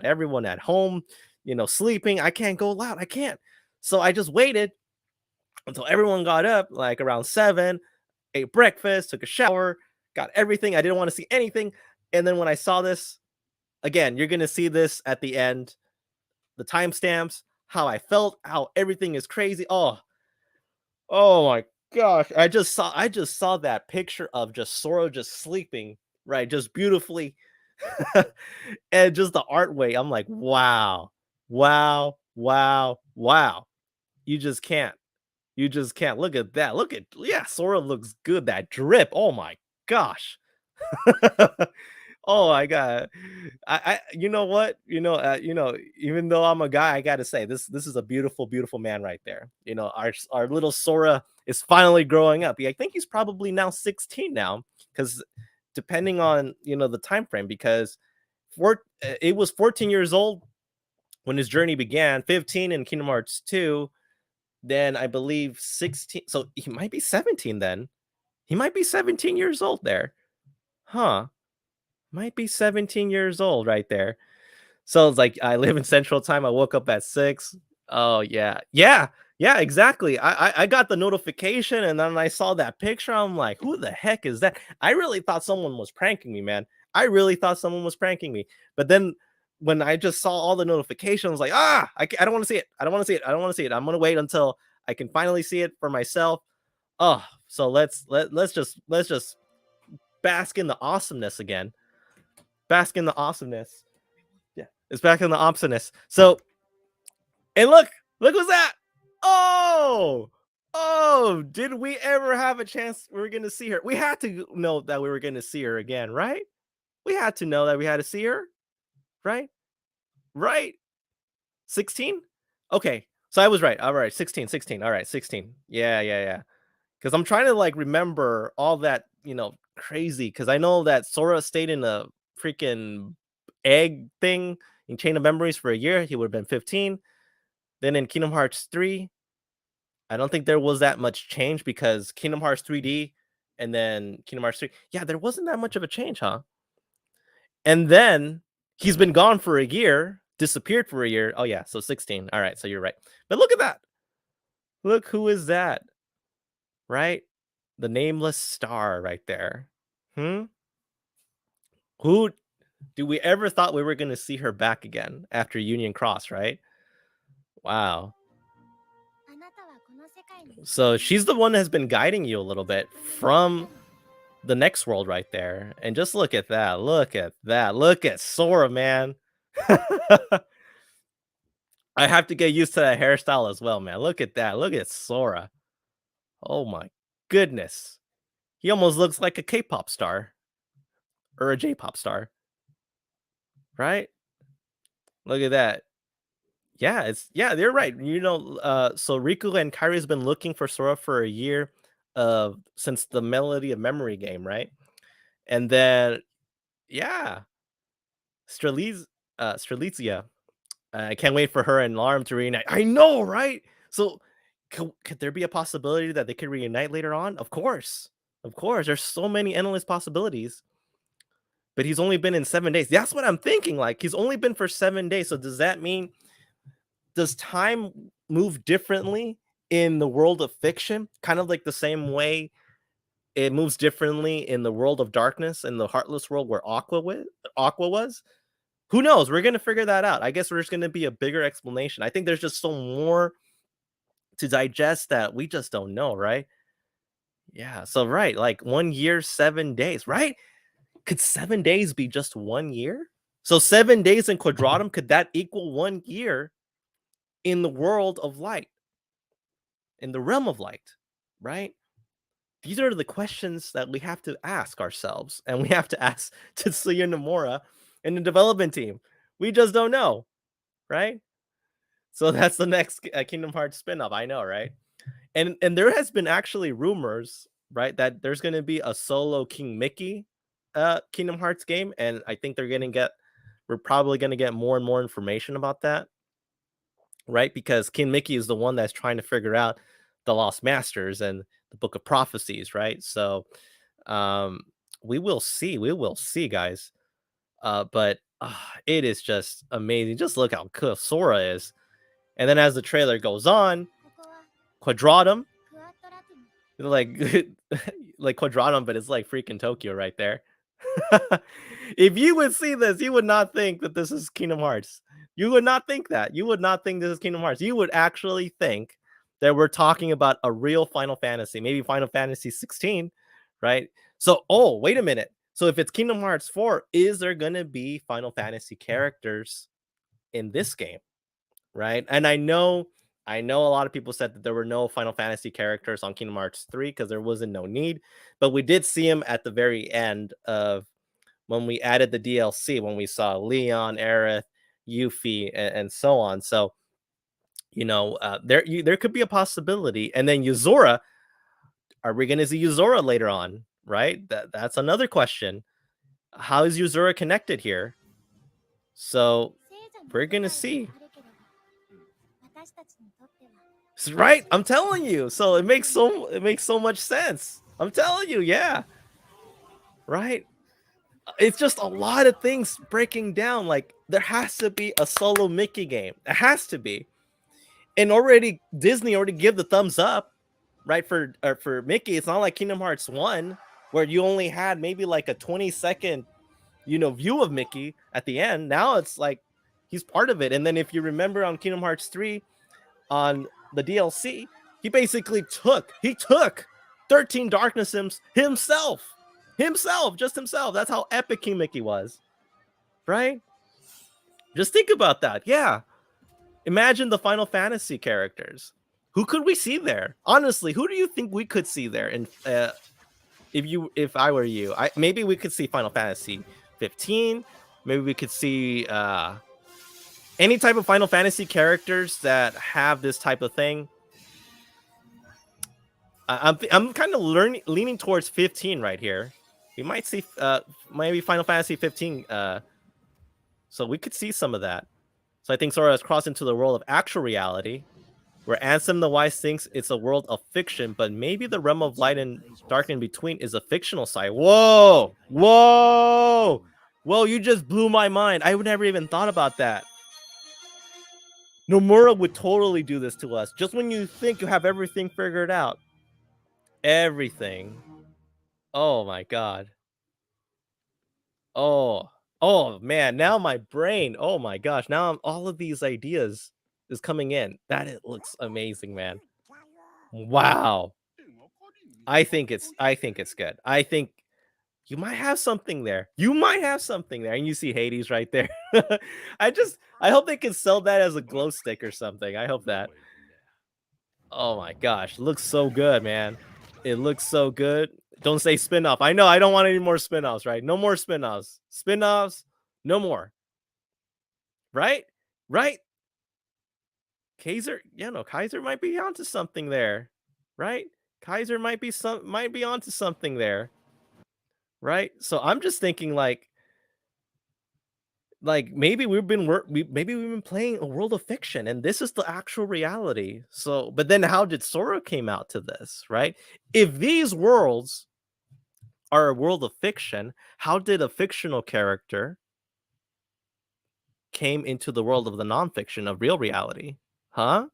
everyone at home, sleeping. I can't go loud. I can't. So I just waited until everyone got up, like around 7, ate breakfast, took a shower, got everything. I didn't want to see anything. And then when I saw this, again, you're gonna see this at the end, the timestamps, how I felt, how everything is crazy. Oh my gosh. I just saw that picture of just Sora just sleeping, right? Just beautifully. And just the art way. I'm like, wow. Wow. Wow. Wow. You just can't. You just can't. Look at that. Yeah, Sora looks good. That drip. Oh my gosh. Oh my god. You know what? Even though I'm a guy, I gotta say this is a beautiful, beautiful man right there. Our little Sora is finally growing up. I think he's probably now 16 now, because depending on the time frame, because it was 14 years old when his journey began, 15 in Kingdom Hearts 2, then I believe 16. So he might be 17 then. He might be 17 years old there. Huh. Might be 17 years old right there. So it's like I live in Central Time. I woke up at 6. Oh yeah. Yeah. Yeah, exactly. I got the notification and then I saw that picture. I'm like, who the heck is that? I really thought someone was pranking me, man. I really thought someone was pranking me. But then when I just saw all the notifications, I was like, I don't want to see it. I don't want to see it. I don't want to see it. I'm gonna wait until I can finally see it for myself. Oh, so let's just bask in the awesomeness again. Bask in the awesomeness. Yeah, it's back in the awesomeness. So And look who's that. Oh, did we ever have a chance we were gonna see her? We had to know that we were gonna see her again, right? We had to know that we had to see her, right? Right? 16? Okay. So I was right. All right, 16, 16. All right, 16. Yeah. Because I'm trying to like remember all that, crazy. Because I know that Sora stayed in a freaking egg thing in Chain of Memories for a year. He would have been 15. Then in Kingdom Hearts 3, I don't think there was that much change because Kingdom Hearts 3D and then Kingdom Hearts 3. Yeah, there wasn't that much of a change, huh? And then he's been gone for a year, disappeared for a year. Oh, yeah. So 16. All right. So you're right. But look at that. Look who is that, right? The nameless star right there. Hmm. Who do we ever thought we were going to see her back again after Union Cross, right? Wow. So she's the one that has been guiding you a little bit from the next world right there. And just look at that. Look at that. Look at Sora, man. I have to get used to that hairstyle as well, man. Look at that. Look at Sora. Oh my goodness. He almost looks like a K-pop star or a J-pop star, right? Look at that. Yeah, they're right. So Riku and Kairi has been looking for Sora for a year since the Melody of Memory game, right? And then yeah, Strelitzia. I can't wait for her and Alarm to reunite. I know, right? So, could there be a possibility that they could reunite later on? Of course. Of course. There's so many endless possibilities. But he's only been in 7 days. That's what I'm thinking. Like, he's only been for 7 days. So, does that mean, does time move differently in the world of fiction? Kind of like the same way it moves differently in the world of darkness, in the Heartless world where Aqua was? Who knows? We're gonna figure that out. I guess there's gonna be a bigger explanation. I think there's just so more to digest that we just don't know, right? Yeah. So right, like 1 year, 7 days, right? Could 7 days be just 1 year? So 7 days in Quadratum, could that equal 1 year in the world of light, in the realm of light, right? These are the questions that we have to ask ourselves, and we have to ask Tetsuya Nomura and the development team. We just don't know, right? So that's the next Kingdom Hearts spin-off. I know, right? And there has been actually rumors, right, that there's going to be a solo King Mickey Kingdom Hearts game, and I think we're probably going to get more and more information about that, right? Because King Mickey is the one that's trying to figure out the Lost Masters and the Book of Prophecies, right? So um we will see, guys. But it is just amazing. Just look how cool Sora is. And then as the trailer goes on, Quadratum, like like Quadratum, but it's like freaking Tokyo right there. If you would see this, you would not think that this is Kingdom Hearts. You would not think that. You would not think this is Kingdom Hearts. You would actually think that we're talking about a real Final Fantasy, maybe Final Fantasy 16, right? So, oh, wait a minute. So if it's Kingdom Hearts 4, is there going to be Final Fantasy characters in this game? Right? And I know a lot of people said that there were no Final Fantasy characters on Kingdom Hearts 3 because there wasn't no need, but we did see him at the very end of when we added the DLC, when we saw Leon, Aerith, Yuffie, and so on. So, there could be a possibility. And then Yuzora, are we going to see Yuzora later on? Right? That's another question. How is Yuzora connected here? So we're going to see. Right? I'm telling you. So it makes so much sense. I'm telling you, yeah. Right? It's just a lot of things breaking down. Like there has to be a solo Mickey game. It has to be. And Disney already give the thumbs up, right? For Mickey. It's not like Kingdom Hearts 1 where you only had maybe like a 20-second, view of Mickey at the end. Now it's like he's part of it. And then if you remember on Kingdom Hearts 3 on the DLC, he basically took 13 Darkness Sims himself, just himself. That's how epic King Mickey was, right? Just think about that. Yeah. Imagine the Final Fantasy characters. Who could we see there? Honestly, who do you think we could see there? And if I were you, maybe we could see Final Fantasy 15. Maybe we could see any type of Final Fantasy characters that have this type of thing. I'm kind of leaning towards 15 right here. We might see maybe Final Fantasy 15. So we could see some of that. So I think Sora has crossed into the world of actual reality, where Ansem the Wise thinks it's a world of fiction, but maybe the realm of light and dark in between is a fictional side. Whoa! Whoa! Whoa, you just blew my mind. I would never even thought about that. Nomura would totally do this to us. Just when you think you have everything figured out. Everything. Oh my god. Oh man, now my brain. Oh my gosh, now all of these ideas is coming in. It looks amazing, man. Wow. I think it's good. I think you might have something there. You might have something there. And you see Hades right there. I hope they can sell that as a glow stick or something. I hope that. Oh my gosh, looks so good, man. It looks so good. Don't say spin-off. I know I don't want any more spin-offs, right? No more spin-offs. Spin-offs, no more. Right? Right? Kaiser, Kaiser might be onto something there. Right? Kaiser might be onto something there. Right? So I'm just thinking maybe maybe we've been playing a world of fiction and this is the actual reality. So but then how did Sora came out to this, right? If these worlds are a world of fiction, how did a fictional character came into the world of the nonfiction of real reality? Huh?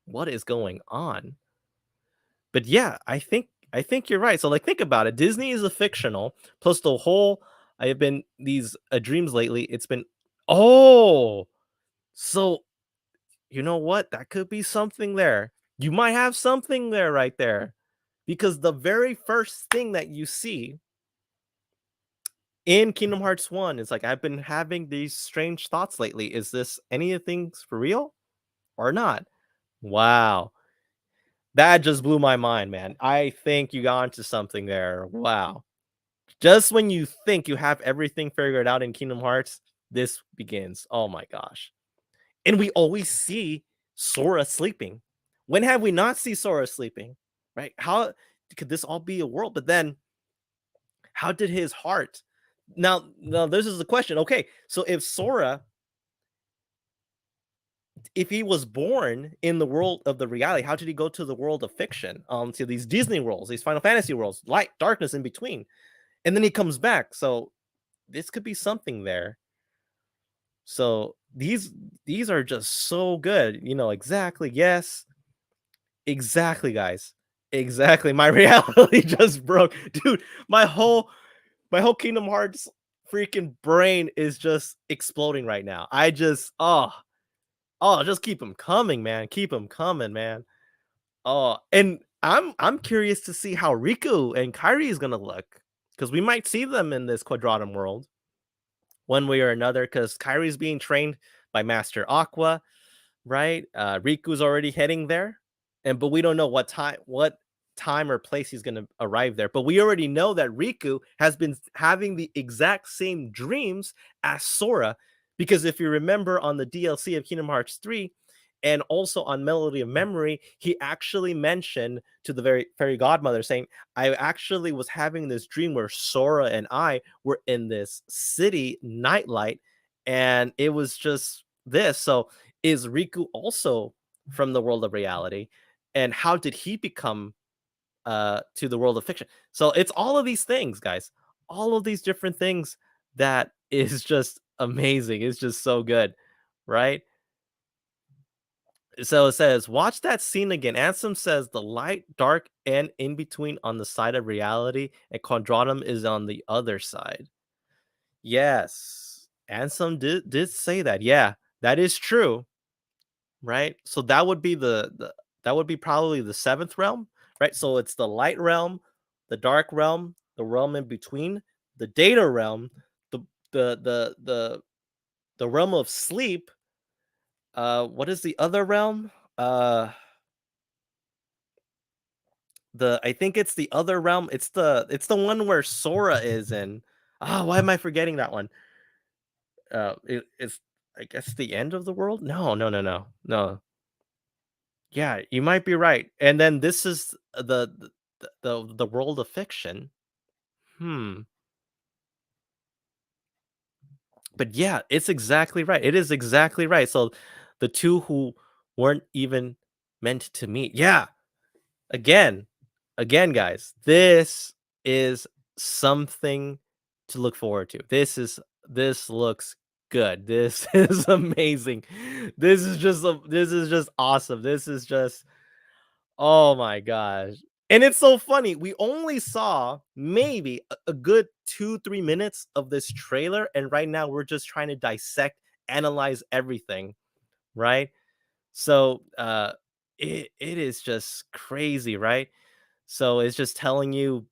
What is going on? But yeah, I think you're right. So like think about it. Disney is a fictional plus the whole I have been these dreams lately. It's been oh, so you know what? That could be something there. You might have something there right there. Because the very first thing that you see in Kingdom Hearts 1 is like I've been having these strange thoughts lately. Is this any of things for real or not? Wow. That just blew my mind, man. I think you got onto something there. Wow. Just when you think you have everything figured out in Kingdom Hearts, this begins. Oh my gosh. And we always see Sora sleeping. When have we not seen Sora sleeping? Right? How could this all be a world? But then how did his heart now this is the question. Okay, so if he was born in the world of the reality, how did he go to the world of fiction? To these Disney worlds, these Final Fantasy worlds, light, darkness in between. And then he comes back. So this could be something there. So these are just so good. Exactly. Yes. Exactly, guys. Exactly. My reality just broke. Dude, my whole Kingdom Hearts freaking brain is just exploding right now. Just keep them coming, man. Keep them coming, man. Oh, and I'm curious to see how Riku and Kairi is gonna look because we might see them in this Quadratum world one way or another. Because Kairi's being trained by Master Aqua, right? Riku's already heading there, but we don't know what time or place he's going to arrive there. But we already know that Riku has been having the exact same dreams as Sora, because if you remember on the DLC of Kingdom Hearts 3 and also on Melody of Memory, he actually mentioned to the very fairy godmother saying, I actually was having this dream where Sora and I were in this city nightlight, and it was just this. So is Riku also from the world of reality? And how did he become to the world of fiction? So it's all of these things, guys. All of these different things that is just amazing. It's just so good, right? So it says, watch that scene again. Ansem says the light, dark, and in between on the side of reality, and Quadratum is on the other side. Yes, Ansem did say that. Yeah, that is true. Right? So that would be that would be probably the seventh realm, right? So it's the light realm, the dark realm, the realm in between, the data realm, the the the the, the realm of sleep, What is the other realm? Uh, I think it's the other realm. It's the one where Sora is in. Ah, why am I forgetting that one? It's I guess the end of the world? No, no, no, no, no. Yeah, you might be right. And then this is the world of fiction. Hmm. But yeah, it's exactly right. It is exactly right. So the two who weren't even meant to meet. Yeah, again, again, guys, this is something to look forward to. This looks good. This is amazing. This is just awesome. This is just oh my gosh. And it's so funny. We only saw maybe a good 2-3 minutes of this trailer, and right now we're just trying to dissect, analyze everything, right? So it is just crazy, right? So it's just telling you,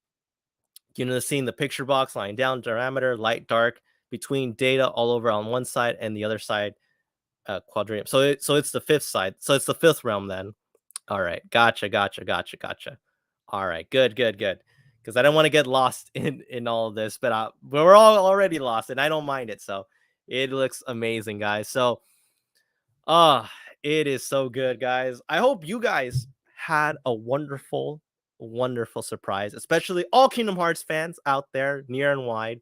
seeing the picture box, line down, diameter, light, dark, between data all over on one side and the other side, quadrium. So it's the fifth side. So it's the fifth realm then. All right. Gotcha, gotcha, gotcha, gotcha. All right. Good, good, good. Because I don't want to get lost in all of this, but we're all already lost, and I don't mind it. So it looks amazing, guys. So ah, it is so good, guys. I hope you guys had a wonderful, wonderful surprise, especially all Kingdom Hearts fans out there, near and wide,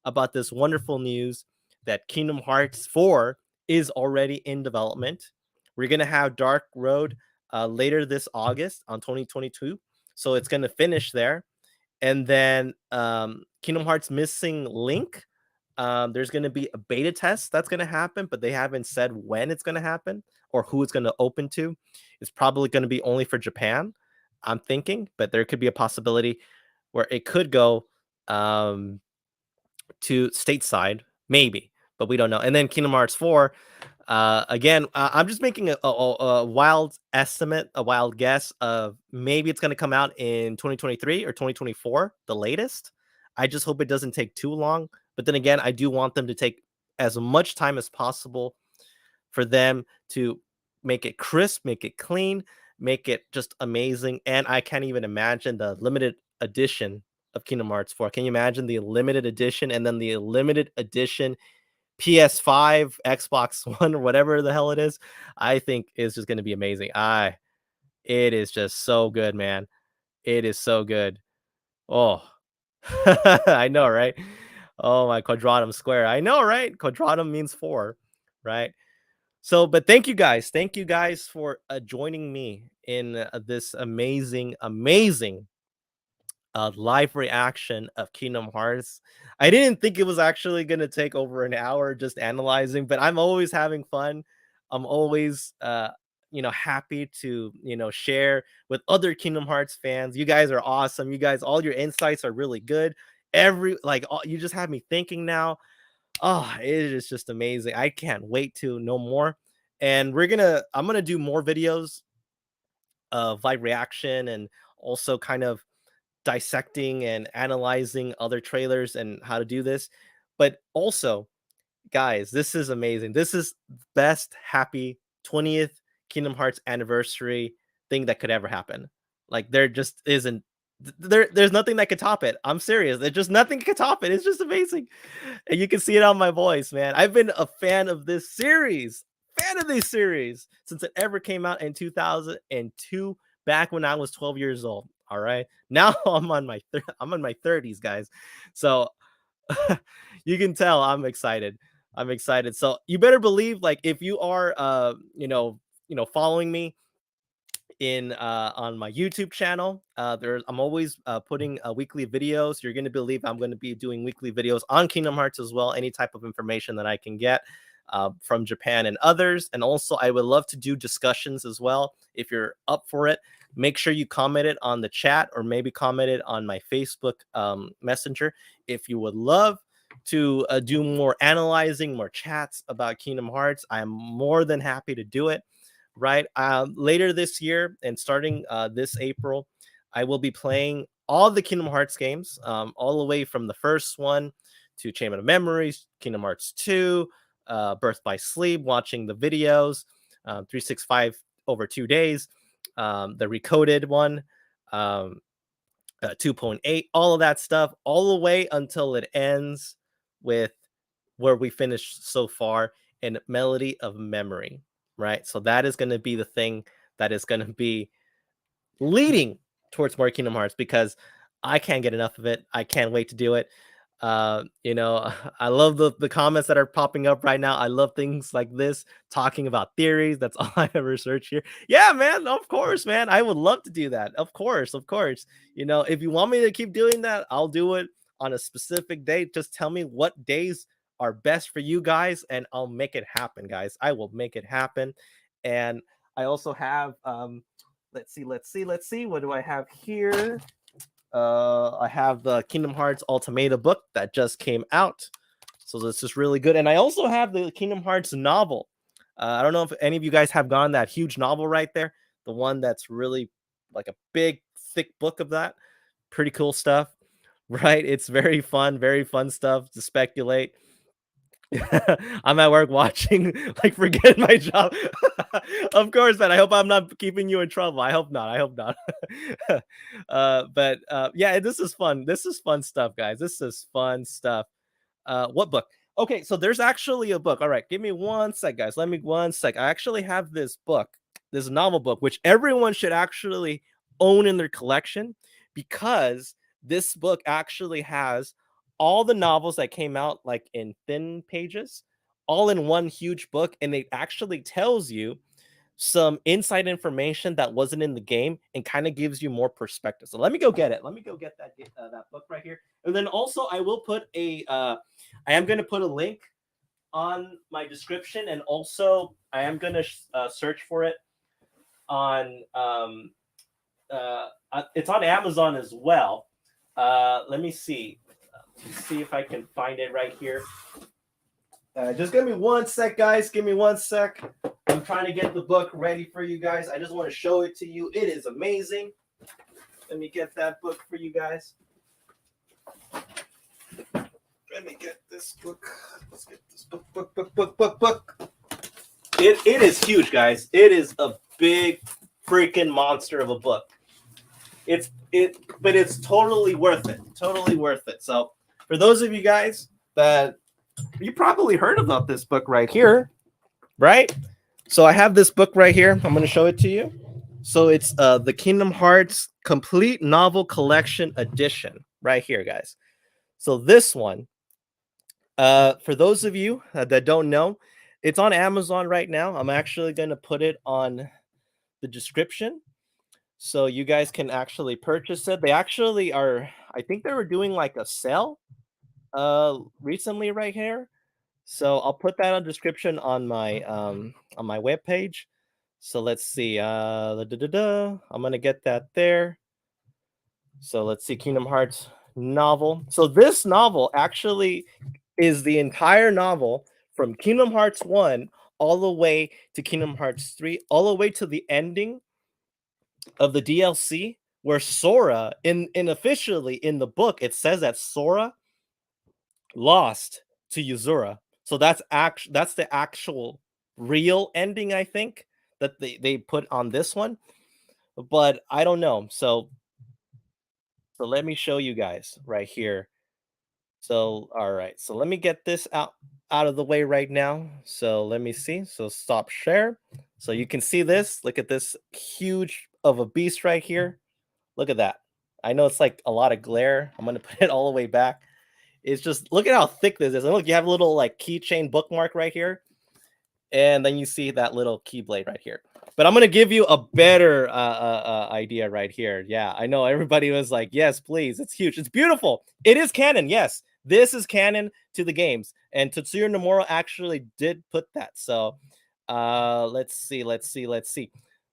about this wonderful news that Kingdom Hearts 4 is already in development. We're gonna have Dark Road later this August on 2022, so it's gonna finish there, and then Kingdom Hearts Missing Link. There's going to be a beta test that's going to happen, but they haven't said when it's going to happen or who it's going to open to. It's probably going to be only for Japan, I'm thinking, but there could be a possibility where it could go um, to stateside, maybe, but we don't know. And then Kingdom Hearts 4, again, I'm just making a wild estimate, a wild guess of maybe it's going to come out in 2023 or 2024, the latest. I just hope it doesn't take too long. But then again, I do want them to take as much time as possible for them to make it crisp, make it clean, make it just amazing. And I can't even imagine the limited edition of Kingdom Hearts 4. Can you imagine the limited edition and then the limited edition PS5, Xbox One, or whatever the hell it is? I think is just going to be amazing. It is just so good, man. It is so good. Oh, I know, right? Oh my quadratum square. I know, right? Quadratum means four, right? So, but thank you guys. Thank you guys for joining me in this amazing, amazing live reaction of Kingdom Hearts. I didn't think it was actually going to take over an hour just analyzing, but I'm always having fun. I'm always, happy to, share with other Kingdom Hearts fans. You guys are awesome. You guys, all your insights are really good. You just have me thinking now. Oh, it is just amazing. I can't wait to know more. And I'm gonna do more videos of live reaction and also kind of dissecting and analyzing other trailers and how to do this. But also, guys, this is amazing. This is best happy 20th Kingdom Hearts anniversary thing that could ever happen. Like there just isn't there's nothing that could top it. I'm serious. There's just nothing could top it. It's just amazing. And you can see it on my voice, man. I've been a fan of this series. Fan of this series since it ever came out in 2002 back when I was 12 years old. All right. Now I'm on my 30s, guys. So you can tell I'm excited. I'm excited. So you better believe, like, if you are following me in on my YouTube channel, I'm always putting weekly videos. You're going to believe I'm going to be doing weekly videos on Kingdom Hearts as well, any type of information that I can get from Japan and others. And also I would love to do discussions as well. If you're up for it, make sure you comment it on the chat or maybe comment it on my Facebook Messenger. If you would love to do more analyzing, more chats about Kingdom Hearts, I am more than happy to do it. Right, later this year and starting this April, I will be playing all the Kingdom Hearts games, all the way from the first one to Chain of Memories, Kingdom Hearts 2, Birth by Sleep, watching the videos, 365 over 2 days, the Recoded one, 2.8, all of that stuff, all the way until it ends with where we finished so far in Melody of Memory, right? So that is going to be the thing that is going to be leading towards more Kingdom Hearts, because I can't get enough of it. I can't wait to do it. I love the comments that are popping up right now. I love things like this, talking about theories. That's all I ever search here. Yeah, man, of course, man. I would love to do that. Of course, of course. If you want me to keep doing that, I'll do it on a specific day. Just tell me what days are best for you guys, and I'll make it happen, guys. I will make it happen. And I also have let's see. What do I have here? I have the Kingdom Hearts Ultimata book that just came out. So this is really good. And I also have the Kingdom Hearts novel. I don't know if any of you guys have gotten that huge novel right there. The one that's really like a big, thick book of that. Pretty cool stuff, right? It's very fun stuff to speculate. I'm at work watching, like, forget my job. Of course, man. I hope I'm not keeping you in trouble. I hope not. I hope not. But yeah, this is fun. This is fun stuff, guys. This is fun stuff. What book? Okay, so there's actually a book. All right, give me one sec, guys. Let me one sec. I actually have this book, this novel book, which everyone should actually own in their collection, because this book actually has all the novels that came out, like, in thin pages, all in one huge book, and it actually tells you some inside information that wasn't in the game and kind of gives you more perspective. So let me go get it. Let me go get that book right here. And then also I will put I am going to put a link on my description, and also I am going to search for it on it's on Amazon as well. Let me see. Let's see if I can find it right here. Just give me one sec, guys. Give me one sec. I'm trying to get the book ready for you guys. I just want to show it to you. It is amazing. Let me get that book for you guys. Let me get this book. Let's get this book. It is huge, guys. It is a big freaking monster of a book. But it's totally worth it. Totally worth it. So for those of you guys that you probably heard about this book right here, right? So I have this book right here. I'm going to show it to you. So it's the Kingdom Hearts Complete Novel Collection Edition right here, guys. So this one, for those of you that don't know, it's on Amazon right now. I'm actually going to put it on the description, so you guys can actually purchase it. They actually are, I think they were doing like a sale recently right here. So I'll put that on description on my webpage. So let's see. I'm gonna get that there. So let's see, Kingdom Hearts novel. So this novel actually is the entire novel from Kingdom Hearts 1 all the way to Kingdom Hearts 3, all the way to the ending of the DLC, where Sora, in officially in the book, it says that Sora lost to Yuzura. So that's the actual real ending, I think, that they put on this one. But I don't know. So let me show you guys right here. So all right. So let me get this out of the way right now. So let me see. So stop share. So you can see this. Look at this huge of a beast right here. Look at that. I know it's like a lot of glare. I'm going to put it all the way back. It's just, look at how thick this is. And look, you have a little like keychain bookmark right here. And then you see that little keyblade right here. But I'm going to give you a better idea right here. Yeah, I know everybody was like, yes, please. It's huge. It's beautiful. It is canon. Yes, this is canon to the games. And Tetsuya Nomura actually did put that. So let's see.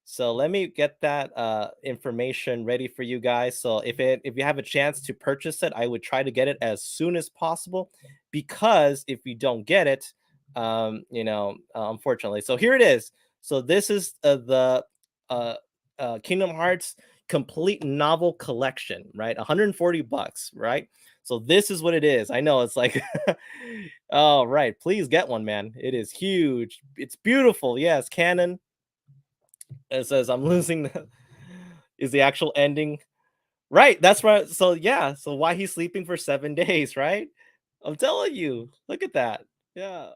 So let me get that information ready for you guys. So if you have a chance to purchase it, I would try to get it as soon as possible, because if you don't get it, unfortunately. So here it is. So this is the Kingdom Hearts Complete Novel Collection, right? $140, right? So this is what it is. I know it's like, all right, please get one, man. It is huge. It's beautiful. Yes, canon. It says I'm losing. Is the actual ending right? That's right. So yeah. So why he's sleeping for 7 days, right? I'm telling you. Look at that. Yeah,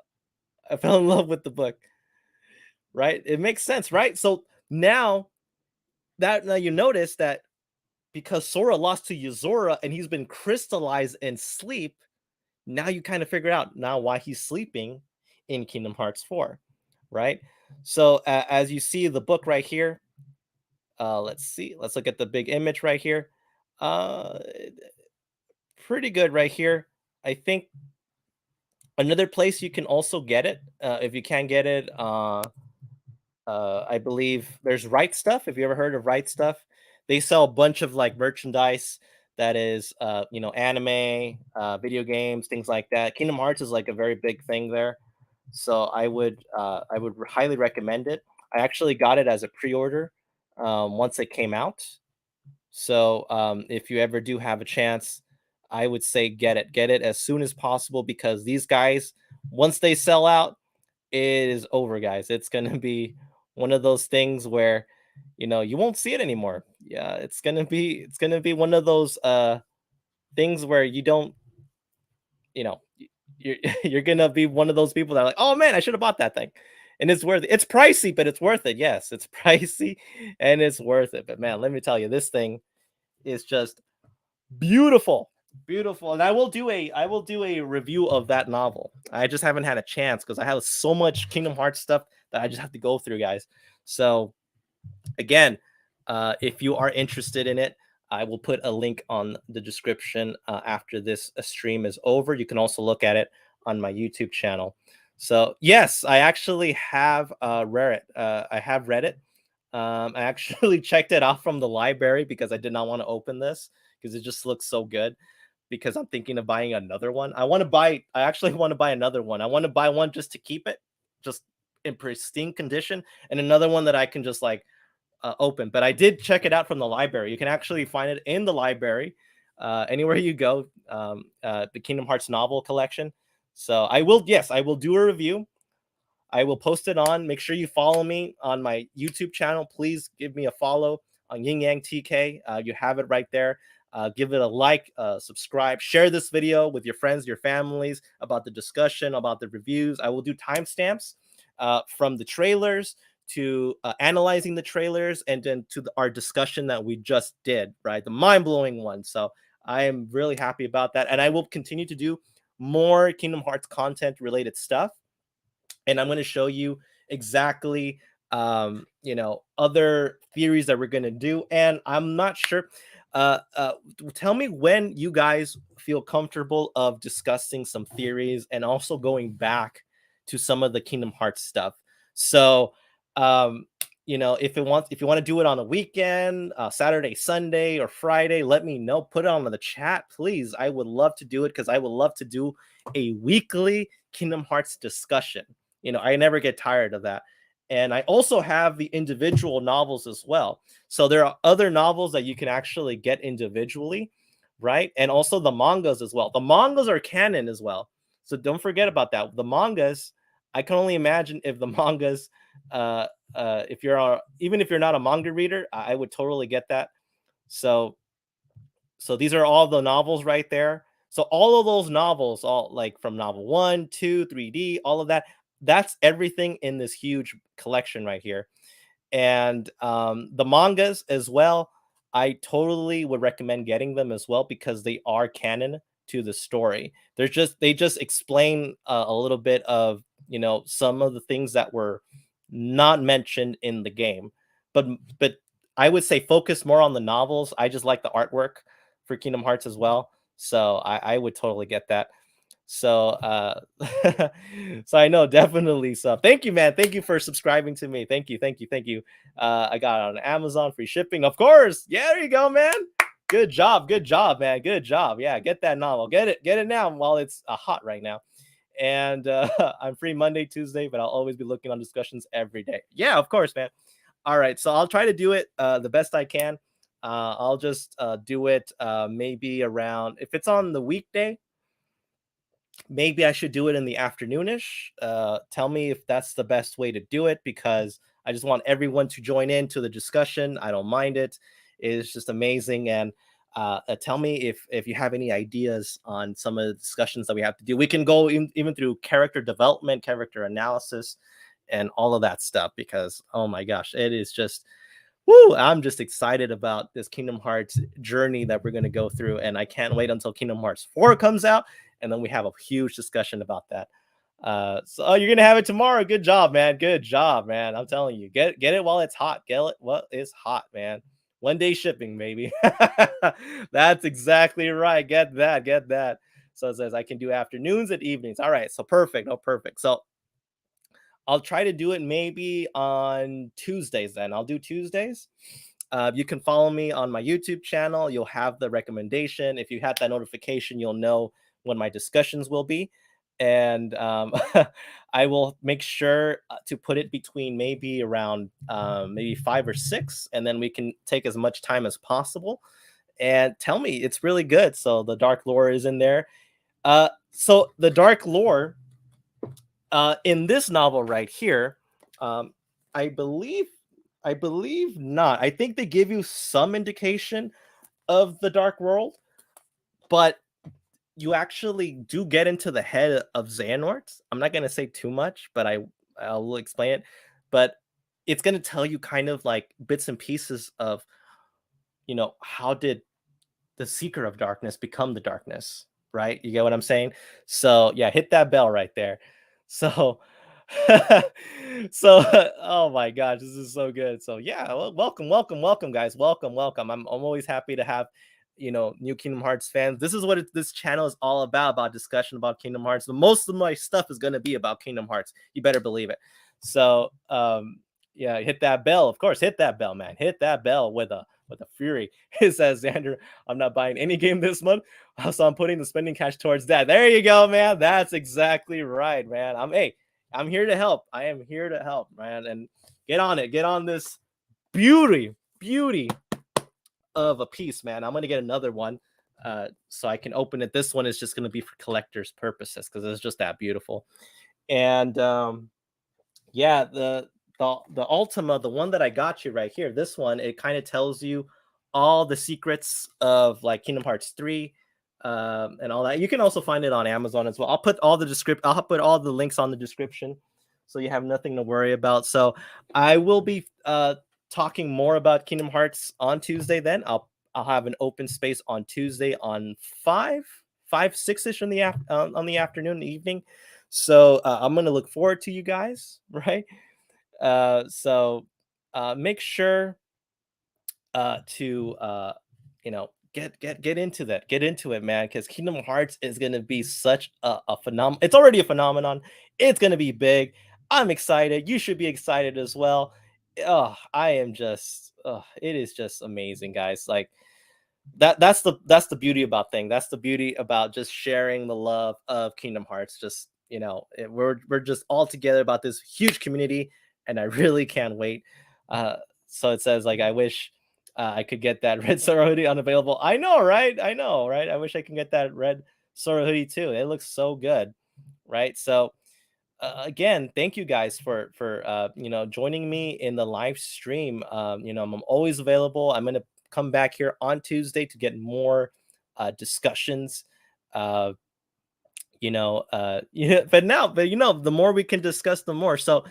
I fell in love with the book. Right? It makes sense, right? So now you notice that because Sora lost to Yuzora and he's been crystallized in sleep, now you kind of figure out now why he's sleeping in Kingdom Hearts 4, right? So as you see the book right here, let's see, let's look at the big image right here. Uh, Pretty good right here. I think another place you can also get it, if you can get it, I believe there's Right Stuff. If you ever heard of Right Stuff, they sell a bunch of like merchandise that is, anime, video games, things like that. Kingdom Hearts is like a very big thing there, so I would highly recommend it. I actually got it as a pre-order once it came out. So if you ever do have a chance, I would say get it as soon as possible because these guys, once they sell out, it is over, guys. It's gonna be one of those things where, you won't see it anymore. Yeah, it's gonna be one of those things where you don't, you're you're gonna be one of those people that are like, oh man, I should have bought that thing. And it's worth it. It's pricey, but it's worth it. Yes, it's pricey and it's worth it. But man, let me tell you, this thing is just beautiful. Beautiful. And I will do a review of that novel. I just haven't had a chance because I have so much Kingdom Hearts stuff that I just have to go through, guys. So again, if you are interested in it, I will put a link on the description after this stream is over. You can also look at it on my YouTube channel. So yes, I actually have read it. I have read it. I actually checked it out from the library because I did not want to open this because it just looks so good. Because I'm thinking of buying another one. I actually want to buy another one. I want to buy one just to keep it, just in pristine condition, and another one that I can just like open. But I did check it out from the library. You can actually find it in the library, anywhere you go. The Kingdom Hearts novel collection. So yes, I will do a review. I will post it on. Make sure you follow me on my YouTube channel. Please give me a follow on YinYangTK. You have it right there. Give it a like, subscribe, share this video with your friends, your families about the discussion, about the reviews. I will do timestamps from the trailers to analyzing the trailers and then to our discussion that we just did, right? The mind-blowing one. So I am really happy about that. And I will continue to do more Kingdom Hearts content related stuff, and I'm going to show you exactly other theories that we're going to do. And I'm not sure, tell me when you guys feel comfortable of discussing some theories and also going back to some of the Kingdom Hearts stuff. So if you want to do it on a weekend, Saturday, Sunday, or Friday, let me know. Put it on the chat, please. I would love to do it because I would love to do a weekly Kingdom Hearts discussion. I never get tired of that. And I also have the individual novels as well. So there are other novels that you can actually get individually, right? And also the mangas as well. The mangas are canon as well. So don't forget about that. The mangas, I can only imagine if the mangas, even if you're not a manga reader, I would totally get that. So these are all the novels right there. So all of those novels, all like from novel 1, 2, 3D, all of that, that's everything in this huge collection right here. And the mangas as well, I totally would recommend getting them as well because they are canon to the story. They just explain a little bit of some of the things that were not mentioned in the game, but I would say focus more on the novels. I just like the artwork for Kingdom Hearts as well, so I would totally get that. So so I know definitely. So thank you, man. Thank you for subscribing to me. Thank you, thank you, thank you. I got it on Amazon, free shipping, of course. Yeah, there you go, man. Good job, man. Good job. Yeah, get that novel. Get it now while it's hot right now. And I'm free Monday, Tuesday, but I'll always be looking on discussions every day. Yeah, of course, man. All right, so I'll try to do it the best I can. I'll just do it maybe around, if it's on the weekday, maybe I should do it in the afternoonish. Tell me if that's the best way to do it, because I just want everyone to join in to the discussion. I don't mind it. It's just amazing. And tell me if you have any ideas on some of the discussions that we have to do. We can go even through character development, character analysis, and all of that stuff, because oh my gosh, it is just woo, I'm just excited about this Kingdom Hearts journey that we're going to go through. And I can't wait until Kingdom Hearts 4 comes out. And then we have a huge discussion about that. So you're going to have it tomorrow. Good job, man. Good job, man. I'm telling you, get it while it's hot. Get it while it's hot, man. 1 day shipping, maybe. That's exactly right. Get that. Get that. So it says I can do afternoons and evenings. All right. So perfect. Oh, perfect. So I'll try to do it maybe on Tuesdays then. I'll do Tuesdays. You can follow me on my YouTube channel. You'll have the recommendation. If you had that notification, you'll know when my discussions will be. And I will make sure to put it between maybe around maybe 5 or 6, and then we can take as much time as possible. And tell me, it's really good. So the dark lore is in there. So the dark lore in this novel right here, I believe not. I think they give you some indication of the dark world, but you actually do get into the head of Xehanort. I'm not going to say too much, but I'll explain it. But it's going to tell you kind of like bits and pieces of, how did the Seeker of Darkness become the darkness, right? You get what I'm saying? So yeah, hit that bell right there. So oh my gosh, this is so good. So yeah, well, welcome guys. Welcome. I'm always happy to have new Kingdom Hearts fans. This is what this channel is all about discussion about Kingdom Hearts. Most of my stuff is going to be about Kingdom Hearts. You better believe it. So yeah, hit that bell. Of course, hit that bell, man. Hit that bell with a fury. It says, Xander, I'm not buying any game this month, so I'm putting the spending cash towards that. There you go, man. That's exactly right, man. I'm here to help. I am here to help, man. And get on it. Get on this beauty of a piece, man. I'm gonna get another one so I can open it. This one is just gonna be for collector's purposes because it's just that beautiful. And yeah, the Ultima, the one that I got you right here, this one, it kind of tells you all the secrets of like Kingdom Hearts 3 and all that. You can also find it on Amazon as well. I'll put all the links on the description so you have nothing to worry about. So I will be talking more about Kingdom Hearts on Tuesday. Then I'll have an open space on Tuesday on 6ish in the on the afternoon and evening. So I'm gonna look forward to you guys, right? So make sure to get into that, get into it, man, because Kingdom Hearts is gonna be such a phenomenon. It's already a phenomenon. It's gonna be big. I'm excited. You should be excited as well. Oh, I am just. It is just amazing, guys. Like that's the beauty about thing. That's the beauty about just sharing the love of Kingdom Hearts. Just we're just all together about this huge community, and I really can't wait. So it says like I wish I could get that red Sora hoodie unavailable. I know, right? I wish I can get that red Sora hoodie too. It looks so good, right? So again, thank you guys for joining me in the live stream. I'm always available. I'm gonna come back here on Tuesday to get more discussions. But the more we can discuss, the more. So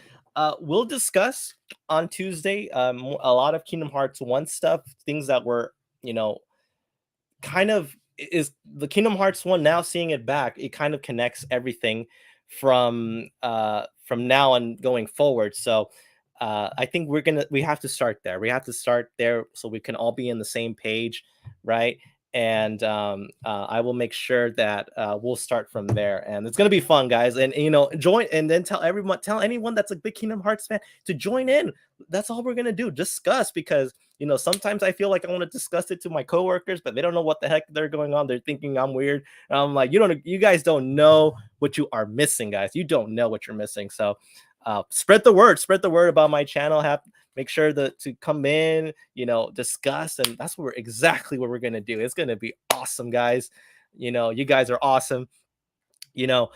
we'll discuss on Tuesday a lot of Kingdom Hearts 1 stuff, things that were, kind of is the Kingdom Hearts 1 now seeing it back, it kind of connects everything from now and going forward. So I think we have to start there. We have to start there so we can all be in the same page, right? And I will make sure that we'll start from there, and it's gonna be fun, guys. And join, and then tell anyone that's a big Kingdom Hearts fan to join in. That's all we're gonna do. Discuss, because sometimes I feel like I want to discuss it to my coworkers, but they don't know what the heck they're going on. They're thinking I'm weird. And I'm like, you guys don't know what you are missing, guys. You don't know what you're missing. So spread the word about my channel. Have make sure to come in, discuss, and that's exactly what we're gonna do. It's gonna be awesome, guys. You guys are awesome. you know,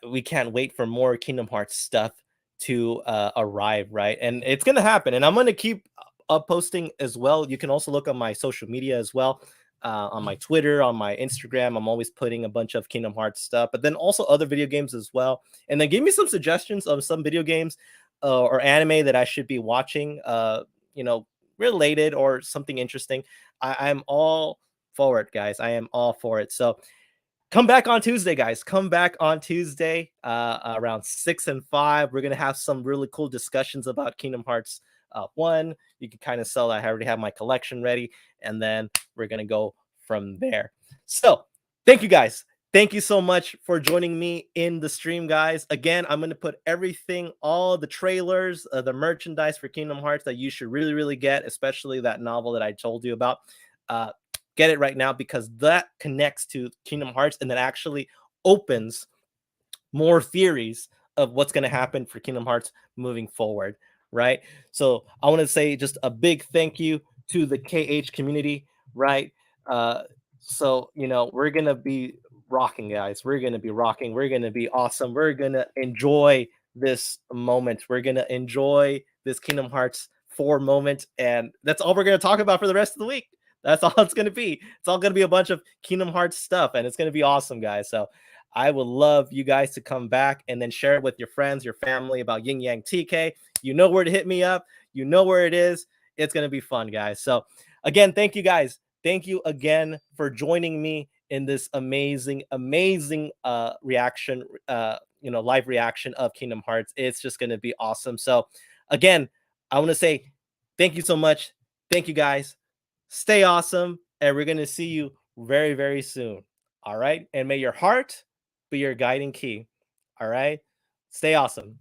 we can't wait for more Kingdom Hearts stuff to arrive, right? And it's gonna happen, and I'm gonna keep up posting as well. You can also look on my social media as well, on my Twitter, on my Instagram. I'm always putting a bunch of Kingdom Hearts stuff, but then also other video games as well. And then give me some suggestions of some video games or anime that I should be watching, you know, related or something interesting. I'm all for it, guys. I am all for it. So come back on Tuesday, guys. Come back on Tuesday around 6 and 5. We're going to have some really cool discussions about Kingdom Hearts 1. You can kind of sell that. I already have my collection ready. And then we're going to go from there. So thank you, guys. Thank you so much for joining me in the stream, guys. Again, I'm going to put everything, all the trailers, the merchandise for Kingdom Hearts that you should really, really get, especially that novel that I told you about. Get it right now, because that connects to Kingdom Hearts and that actually opens more theories of what's going to happen for Kingdom Hearts moving forward, right? So I want to say just a big thank you to the KH community, right? So we're gonna be rocking, guys. We're gonna be rocking. We're gonna be awesome. We're gonna enjoy this moment. We're gonna enjoy this Kingdom Hearts 4 moment, and that's all we're gonna talk about for the rest of the week. That's all it's gonna be. It's all gonna be a bunch of Kingdom Hearts stuff, and it's gonna be awesome, guys. So I would love you guys to come back and then share it with your friends, your family about YinYangTK. You know where to hit me up. You know where it is. It's going to be fun, guys. So again, thank you, guys. Thank you again for joining me in this amazing, amazing reaction, live reaction of Kingdom Hearts. It's just going to be awesome. So again, I want to say thank you so much. Thank you, guys. Stay awesome. And we're going to see you very, very soon. All right. And may your heart be your guiding key. All right. Stay awesome.